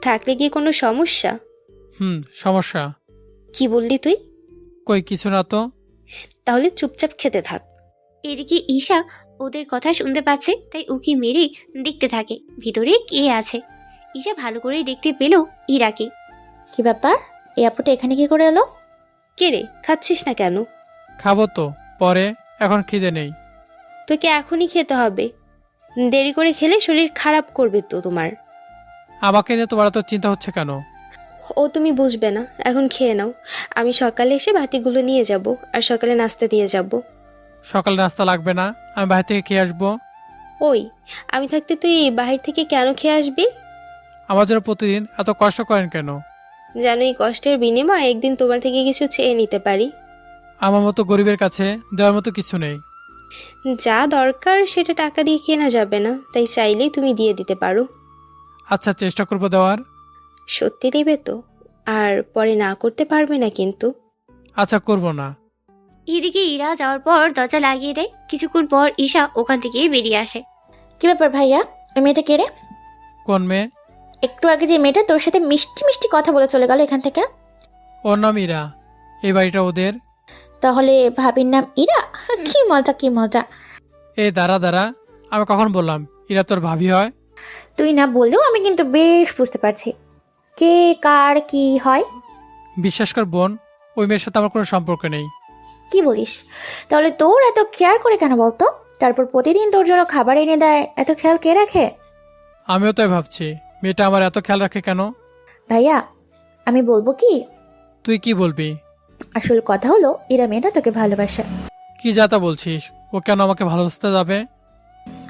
S11: থাকলে কি কোনো সমস্যা?
S2: সমস্যা।
S11: কি বললি তুই?
S2: কই কিছু না তো।
S11: তাহলে চুপচাপ খেতে থাক।
S3: এদিকে ঈশা ওদের কথা শুনতে পাচ্ছে, তাই উকি মেরে দেখতে থাকে ভিতরে কে আছে। ঈশা ভালো করেই দেখতে পেল ইরাকে।
S6: কি ব্যাপার, এই আপুটা এখানে কি করে এলো?
S11: কে রে, খাচ্ছিস না কেন?
S2: খাবো তো পরে, এখন খিদে নেই।
S11: তোকে এখনই খেতে হবে, দেরি করে খেলে শরীর খারাপ করবে তো তোমার।
S2: আমাকে নিয়ে তোমার তো চিন্তা হচ্ছে কেন?
S11: ও তুমি বুঝবে না, এখন খেয়ে নাও। আমি সকালে এসে বাটিগুলো নিয়ে যাব, আর সকালে নাস্তা দিয়ে যাব।
S2: সকালে নাস্তা লাগবে না, আমি বাইরে থেকে খেয়ে আসবো।
S11: ওই, আমি থাকতে তুই বাহির থেকে কেন খেয়ে আসবি?
S2: আমার জন্য প্রতিদিন এত কষ্ট করেন কেন?
S11: যেন এই কষ্টের বিনিময়ে একদিন তোমার থেকে কিছু চেয়ে নিতে পারি।
S2: আমার মতো গরিবের কাছে দেওয়ার মতো কিছু নেই।
S11: যা দরকার সেটা টাকা দিয়ে কেনা যাবে না, তাই চাইলেই তুমি দিয়ে দিতে পারো।
S2: আচ্ছা, চেষ্টা করবো দেওয়ার।
S11: সত্যি দেবে তো? আর পরে না করতে পারবে না কিন্তু।
S2: আচ্ছা, করবো না।
S3: এদিকে ইরা যাওয়ার পর দরজা লাগিয়ে দেয়। কিছুক্ষণ পর ঈশা ওখান থেকে বেরিয়ে আসে।
S6: কি ব্যাপার ভাইয়া, ওই মেয়েটা কে রে?
S2: কোন মেয়ে?
S6: একটু আগে যে মেয়েটা তোর সাথে মিষ্টি মিষ্টি কথা বলে চলে গেল এখান থেকে।
S2: ওর নাম ইরা, এই বাড়িটা ওদের।
S6: তাহলে ভাবির নাম ইরা? কি মজা, কি মজা।
S2: এই দাঁড়া দাঁড়া, আমি কখন বললাম ইরা তোর ভাবি হয়?
S6: তুই না বললেও আমি কিন্তু বেশ বুঝতে পারছি কে কার কি হয়।
S2: বিশ্বাস কর বোন, ওই মেয়ের সাথে আমার কোনো সম্পর্ক নেই।
S6: কি বলিস? তাহলে তোর এত কেয়ার করে কেন বলতো? তারপর প্রতিদিন তোর জন্য খাবার এনে দেয়, এত খেয়াল কে রাখে?
S2: আমিও তাই ভাবছি, মেয়েটা আমার এত খেয়াল রাখে কেন?
S6: ভাইয়া, আমি বলবো কি,
S2: তুই কি বলবি?
S6: আসল কথা হলো ইরা মেয়েটা তোকে ভালোবাসে।
S2: কি যাতা বলছিস? ও কেন আমাকে ভালোবাসতে যাবে?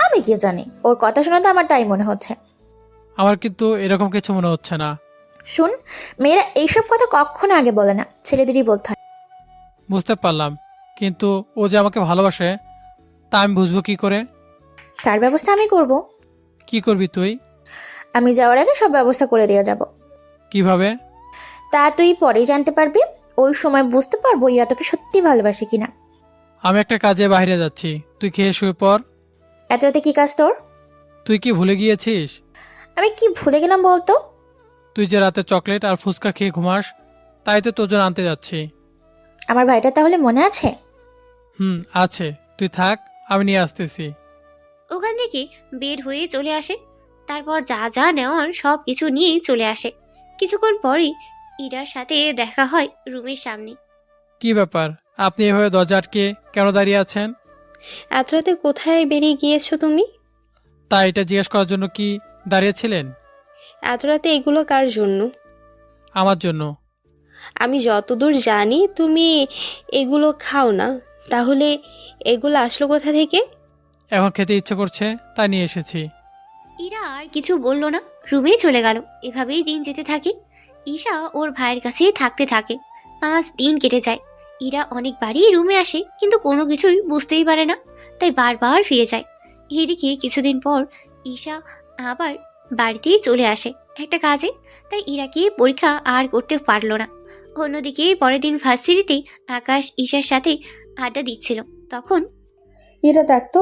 S6: আমি কি জানি, ওর কথা শুনে তো আমার তাই মনে হচ্ছে।
S2: আমার কিন্তু এরকম কিছু মনে হচ্ছে না।
S6: শুন, মেয়েরা এইসব কথা কখনো আগে বলে না, ছেলেদেরই বলতে হয়।
S2: বুঝতে পারলাম, কিন্তু ও যে আমাকে ভালোবাসে তা আমি বুঝবো কি করে?
S6: তার ব্যবস্থা আমি করব।
S2: কি করবি তুই?
S6: আমি যাওয়ার আগে সব ব্যবস্থা করে দিয়ে যাব।
S2: কিভাবে?
S6: তা তুই পরেই জানতে পারবি, ওই সময় বুঝতে পারবো ইরা তোকে সত্যি ভালোবাসে কিনা।
S2: আমি একটা কাজে বাইরে যাচ্ছি, তুই খেয়ে শুয়ে পড়।
S6: এত রাতে কি কাজ তোর?
S2: তুই কি ভুলে গিয়েছিস?
S6: আমি কি ভুলে গেলাম বলতো?
S2: তুই যে রাতে চকলেট আর ফুচকা খেয়ে ঘুমাস, তাই তো তোর জন্য আনতে যাচ্ছি।
S6: আমার ভাইটা তাহলে মনে আছে?
S2: আছে, তুই থাক, আমি নিয়ে আসতেছি।
S3: ওখান থেকে বের হয়ে চলে আসে। তারপর যা যা নেওয়ার সব কিছু নিয়ে চলে আসে। কিছুক্ষণ পরেই ইরার সাথে দেখা হয় রুমের সামনে।
S2: কি ব্যাপার, আপনি এভাবে দরজা আটকে কেন দাঁড়িয়ে আছেন?
S11: এত রাতে কোথায় বেরিয়ে গিয়েছো তুমি?
S2: তা এটা জিজ্ঞেস করার জন্য কি দাঁড়িয়েছিলেন?
S11: এত রাতে এগুলো কার জন্য?
S2: আমার জন্য।
S11: আমি যতদূর জানি তুমি এগুলো খাও না, তাহলে এগুলো আসলো কোথা থেকে?
S2: এখন খেতে ইচ্ছে করছে, তাই নিয়ে এসেছি।
S3: ইরা আর কিছু বলল না, রুমে চলে গেল। এভাবেই দিন যেতে থাকে। ঈশা ওর ভাইয়ের কাছেই থাকতে থাকে। 5 দিন কেটে যায়। ইরা অনেকবারই রুমে আসে, কিন্তু কোনো কিছুই বুঝতেই পারে না, তাই বারবার ফিরে যায়। এদিকে কিছুদিন পর ঈশা আবার বাড়িতেই চলে আসে একটা কাজে, তাই ইরাকে পরীক্ষা আর করতে পারলো না। অন্যদিকে পরের দিন ভার্সিটিতে আকাশ ঈশার সাথে আড্ডা দিচ্ছিল। তখন
S12: ইরা দেখতো,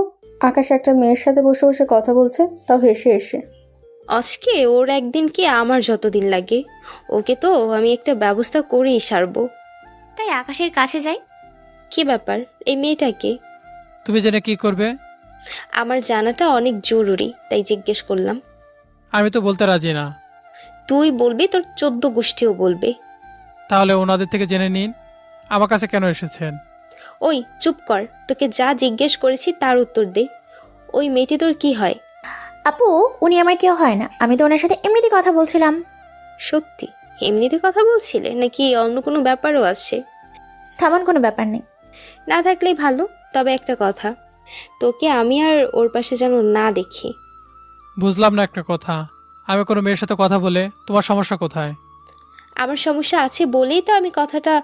S12: আকাশ একটা মেয়ের সাথে বসে বসে কথা বলছে, তাও হেসে হেসে।
S11: আজকে ওর একদিন কি আমার যতদিন লাগে, ওকে তো আমি একটা ব্যবস্থা করেই সারবো।
S3: তাই আকাশের কাছে যায়।
S11: কি ব্যাপার, এই মেয়েটাকে?
S2: তুমি জেনে কি করবে?
S11: আমার জানাটা অনেক জরুরি, তাই জিজ্ঞেস করলাম।
S2: আমি তো বলতে রাজি না।
S11: তুই বলবি, তোর 14 গোষ্ঠীও বলবে।
S2: তাহলে ওনাদের থেকে জেনে নিন, আমার কাছে কেন এসেছেন?
S11: ওই চুপ কর, তোকে যা জিজ্ঞেস করেছি তার উত্তর দে। ওই মেয়েটি তোর কি হয়?
S6: আপু, উনি আমার কেউ হয় না, আমি তো ওনার সাথে এমনিতে কথা বলছিলাম।
S11: সত্যি এমনিতে কথা বলছিলে নাকি অন্য কোনো ব্যাপারও আছে?
S6: তেমন কোনো ব্যাপার নেই।
S11: না থাকলেই ভালো। তবে একটা কথা, তোকে আমি আর ওর পাশে যেন না দেখি।
S2: বুঝলাম না একটা কথা, আমি কোনো মেয়ের সাথে কথা বলে তোমার সমস্যা কোথায়?
S11: আমার সমস্যা আছে বলেই তো আমি কথাটা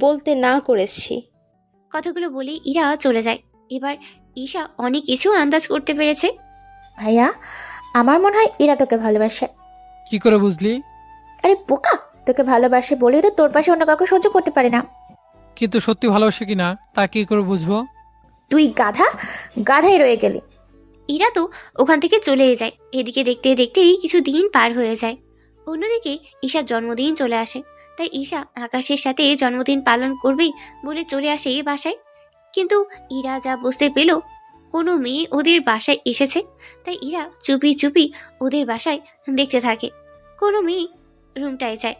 S11: বলতে না করেছি।
S3: কথাগুলো বলে ইরা চলে যায়। এবার ঈশা অনেক কিছু আন্দাজ করতে পেরেছে।
S6: ভাইয়া, আমার মনে হয় ইরা তোকে ভালোবাসে।
S2: কি করে বুঝলি?
S6: আরে বোকা, তোকে ভালোবাসে বলেই তো তোর পাশে অন্য কাউকে সহ্য করতে পারে না।
S2: কিন্তু সত্যি ভালোবাসে কিনা তা কি করে বুঝবো?
S6: তুই গাধাই রয়ে গেলি।
S3: ইরা তো ওখান থেকে চলে যায়। এদিকে দেখতে দেখতেই কিছু দিন পার হয়ে যায়। অন্যদিকে ঈশার জন্মদিন চলে আসে, তাই ঈশা আকাশের সাথে জন্মদিন পালন করবে বলে চলে আসে এই বাসায়। কিন্তু ইরা যা বুঝতে পেল কোনো মেয়ে ওদের বাসায় এসেছে, তাই ইরা চুপি চুপি ওদের বাসায় দেখতে থাকে। কোনো মেয়ে রুমটায় যায়,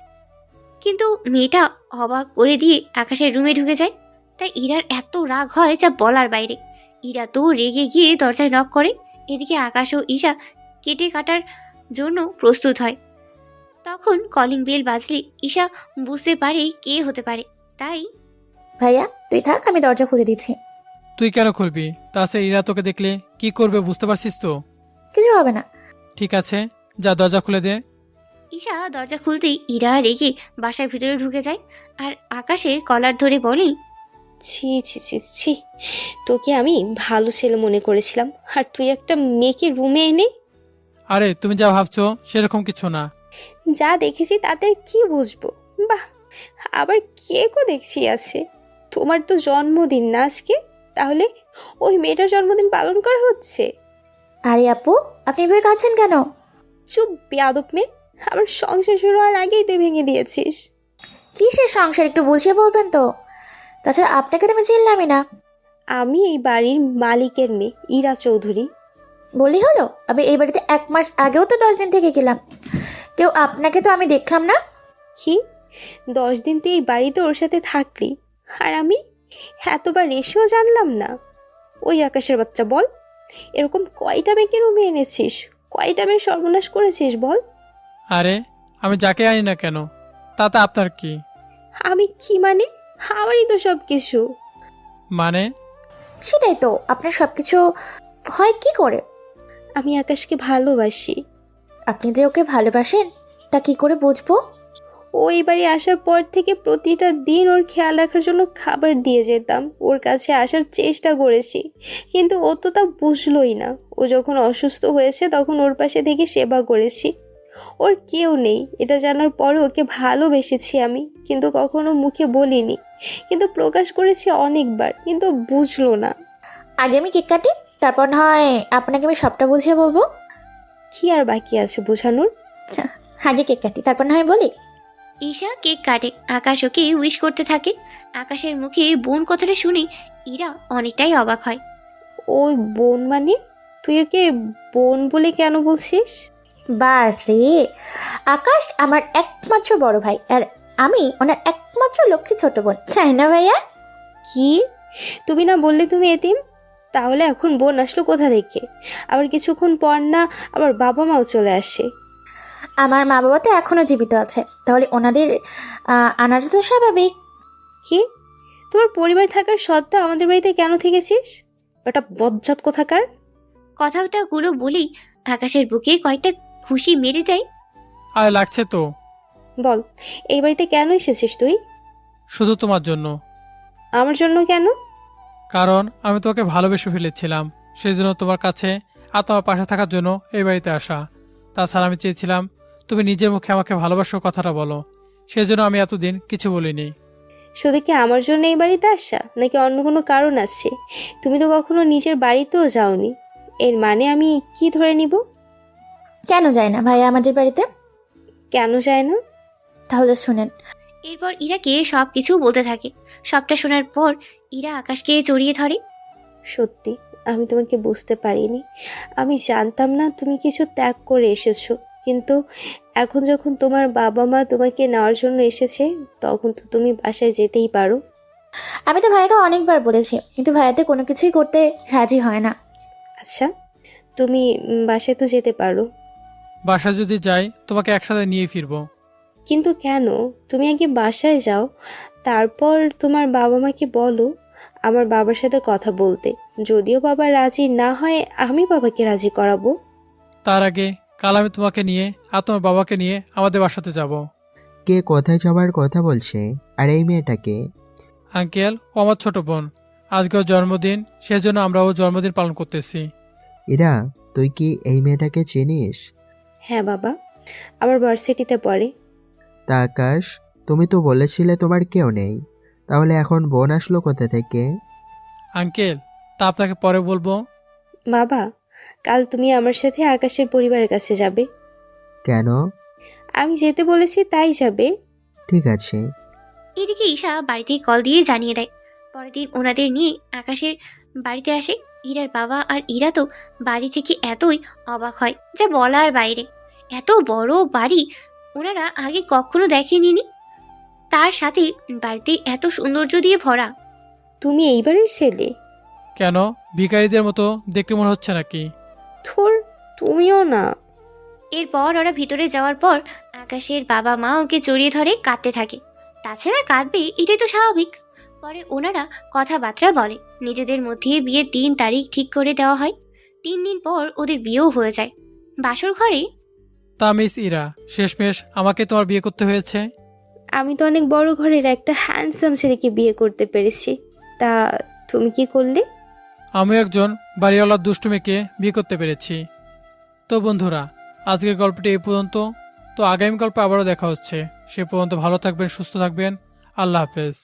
S3: কিন্তু মেয়েটা অবাক করে দিয়ে আকাশের রুমে ঢুকে যায়। তাই ইরার এত রাগ হয় যা বলার বাইরে। ইরা তো রেগে গিয়ে দরজায় নক করে। এদিকে আকাশ ও ঈশা কেটে কাটার জন্য প্রস্তুত হয়। তখন কলিং বেল বাজলে ঈশা বুঝতে পারে কে হতে পারে। তাই
S6: ভাইয়া তুই থাক, আমি দরজা খুলে দিচ্ছি।
S2: তুই কেন খুলবি? তাছাড়া ইরা তোকে দেখলে কি করবে বুঝতে পারছিস তো?
S6: কিছু হবে না।
S2: ঠিক আছে, যা দরজা খুলে দে।
S3: ঈশা দরজা খুলতেই ইরা রেগে বাসার ভিতরে ঢুকে যায় আর আকাশের কলার ধরে বলে,
S11: ছি ছি ছি ছি, তোকে আমি ভালো ছেলে মনে করেছিলাম, আর তুই একটা মেয়েকে রুমে এনে।
S2: আরে তুমি যা ভাবছো সেরকম কিছু না।
S11: যা দেখেছি তাতে কি বুঝবো? বাহ, আবার কেকও দেখছি আছে। তোমার তো জন্মদিন না আজকে, তাহলে ওই মেয়েটার জন্মদিন পালন করা হচ্ছে?
S6: আরে আপু, আপনি এভাবে কাঁদছেন কেন?
S11: চুপ বেয়াদব মেয়ে, আমার সংসার শুরু হওয়ার আগেই তুই ভেঙে দিয়েছিস।
S6: কিসের সংসার, একটু বুঝিয়ে বলবেন তো? তাছাড়া আপনাকে তো আমি চিনলামই না।
S11: আমি এই বাড়ির মালিকের মেয়ে ইরা চৌধুরী।
S6: বলি হলো, আমি এই বাড়িতে 1 মাস আগেও তো 10 দিন থেকে গেলাম, কেউ আপনাকে তো আমি দেখলাম না।
S11: কি 10 দিন তুই এই বাড়িতে ওর সাথে থাকলি, আর আমি এতবার এসেও জানলাম না? ওই আকাশের বাচ্চা, বল এরকম কয়টা মেয়েকে রুমে এনেছিস?
S14: কয়টা মেয়ের সর্বনাশ করেছিস বল?
S2: আরে আমি যাকে আনি না কেন, তাতে আপনার কি?
S14: আমি কি মানে? আমারই তো সব কিছু।
S2: মানে?
S6: সেটাই তো, আপনার সব কিছু হয় কি করে?
S14: আমি আকাশকে ভালোবাসি।
S6: আপনি যে ওকে ভালোবাসেন তা কি করে বুঝবো?
S14: ও এই বাড়ি আসার পর থেকে প্রতিটা দিন ওর খেয়াল রাখার জন্য খাবার দিয়ে যেতাম, ওর কাছে আসার চেষ্টা করেছি, কিন্তু ও তো তা বুঝলোই না। ও যখন অসুস্থ হয়েছে তখন ওর পাশে থেকে সেবা করেছি। ওর কেউ নেই এটা জানার পরও ওকে ভালোবেসেছি আমি, কিন্তু কখনো মুখে বলিনি, কিন্তু প্রকাশ করেছি অনেকবার, কিন্তু বুঝলো না।
S6: আগে আমি কেক কাটি, তারপর না হয় আপনাকে আমি সবটা বুঝিয়ে বলবো।
S14: কি আর বাকি আছে বোঝানোর?
S6: আগে কেক কাটি, তারপর না হয় বলি।
S3: ঈশা কেক কাটে, আকাশ ওকে উইশ করতে থাকে। আকাশের মুখে বোন কথাটা শুনে ইরা অনেকটাই অবাক হয়।
S14: ওই বোন মানে? তুই ওকে বোন বলে কেন বলছিস?
S6: বারে, আকাশ আমার একমাত্র বড় ভাই, আর আমি ওনার একমাত্র লক্ষ্মী ছোট বোন, তাই না ভাইয়া?
S14: কি? তুমি না বললে তুমি এতিম? তাহলে এখন বোন আসলো কোথা থেকে? আবার কিছুক্ষণ পর না আবার বাবা মাও চলে আসে।
S6: আমার মা বাবা তো এখনো জীবিত আছে, তাহলে ওনাদের আনাটা তো স্বাভাবিক।
S14: কি? তোমার পরিবার থাকার সত্ত্বেও আমাদের বাড়িতে কেন থেকেছিস? ওটা বজ্জাত কোথাকার।
S3: কথাটা গুলো বলেই আকাশের বুকে কয়েকটা খুশি মেরে যায়।
S2: আর লাগছে তো।
S14: বল, এই বাড়িতে কেন এসেছিস তুই?
S2: শুধু তোমার জন্য।
S14: আমার জন্য কেন?
S2: কারণ আমি তোমাকে ভালোবেসে ফেলেছিলাম, সেই জন্য তোমার কাছে আর তোমার পাশে থাকার জন্য এই বাড়িতে আসা। তাছাড়া আমি চেয়েছিলাম তুমি নিজের মুখে আমাকে ভালোবাসার কথাটা বলো, সেই জন্য আমি এতদিন কিছু বলিনি।
S14: শুধু কি আমার জন্য এই বাড়িতে আসা, নাকি অন্য কোনো কারণ আছে? তুমি তো কখনো নিজের বাড়িতেও যাওনি, এর মানে আমি কি ধরে নিব?
S6: কেন যায় না ভাইয়া আমাদের বাড়িতে?
S14: কেন যায় না?
S6: তাহলে শুনেন।
S3: এরপর ইরাকে সব কিছু বলতে থাকে। সবটা শোনার পর ইরা আকাশকে জড়িয়ে ধরে।
S14: সত্যি আমি তোমাকে বুঝতে পারিনি। আমি জানতাম না তুমি কিছু ত্যাগ করে এসেছো, কিন্তু এখন যখন তোমার বাবা মা তোমাকে নেওয়ার জন্য এসেছে, তখন তো তুমি বাসায় যেতেই পারো।
S6: আমি তো ভাইয়াকে অনেকবার বলেছি, কিন্তু ভাইয়াতে কোনো কিছুই করতে রাজি হয় না।
S14: আচ্ছা, তুমি বাসায় তো যেতে পারো।
S2: বাসায় যদি যাই তোমাকে একসাথে নিয়ে ফিরবো।
S14: কিন্তু কেন? তুমি আগে বাসায় যাও, তারপর তোমার বাবা মাকে বলো আমার বাবার সাথে কথা বলতে। যদিও বাবা রাজি না হয়, আমি বাবাকে রাজি করাবো।
S2: তার আগে কাল আমি তোমাকে নিয়ে আর তোমার বাবাকে নিয়ে আমাদের বাসাতে যাব।
S10: কে কোথায় যাবার কথা বলছে? আর এই মেয়েটাকে?
S2: আঙ্কেল, ও আমার ছোট বোন। আজকে ওর জন্মদিন, সেজন্য আমরা ওর জন্মদিন পালন করতেছি।
S10: ইরা, তুই কি এই মেয়েটাকে চিনিস?
S14: হ্যাঁ বাবা, আমার ভার্সিটিতে পড়ে।
S10: তা আকাশ, তুমি তো বলেছিলে তোমার কেউ নেই, তাহলে এখন বোন আসলো কোথা থেকে?
S2: আঙ্কেল, তা আপনাকে পরে বলবো।
S14: বাবা, কাল তুমি আমার সাথে আকাশের পরিবারের কাছে যাবে।
S10: কেন?
S14: আমি যেতে বলেছি তাই যাবে।
S10: ঠিক আছে।
S3: এদিকে ঈশা বাড়িতে কল দিয়ে জানিয়ে দেয়। পরের দিন ওনাদের নিয়ে আকাশের বাড়িতে আসে। ইরার বাবা আর ইরা তো বাড়ি থেকে এতই অবাক হয় যা বলার বাইরে। এত বড় বাড়ি ওনারা আগে কখনো দেখেনি, তার সাথে বাড়িতে এত সৌন্দর্য দিয়ে ভরা।
S14: তুমি এইবারের ছেলে?
S2: কেন, ভিখারিদের মতো দেখতে মনে হচ্ছে নাকি?
S14: থুর, তুমিও না।
S3: এরপর ওরা ভিতরে যাওয়ার পর আকাশের বাবা মা ওকে জড়িয়ে ধরে কাঁদতে থাকে। তাছাড়া কাঁদবে এটাই তো স্বাভাবিক। পরে ওনারা কথাবার্তা বলে, নিজেদের মধ্যে বিয়ের দিন তারিখ ঠিক করে দেওয়া হয়। 3 দিন পর ওদের বিয়েও হয়ে যায় বাসর ঘরে।
S2: তা মিস ইরা, শেষমেশ আমাকে তোমার বিয়ে করতে হয়েছে।
S14: আমি তো অনেক বড় ঘরের একটা হ্যান্ডসাম ছেলেকে বিয়ে করতে পেরেছি, তা তুমি কি করলে?
S2: আমি একজন বাড়িওয়ালার দুষ্টু মেয়েকে বিয়ে করতে পেরেছি। তো বন্ধুরা, আজকের গল্পটি এই পর্যন্ত। তো আগামী গল্পে আবারও দেখা হচ্ছে। সে পর্যন্ত ভালো থাকবেন, সুস্থ থাকবেন। আল্লাহ হাফেজ।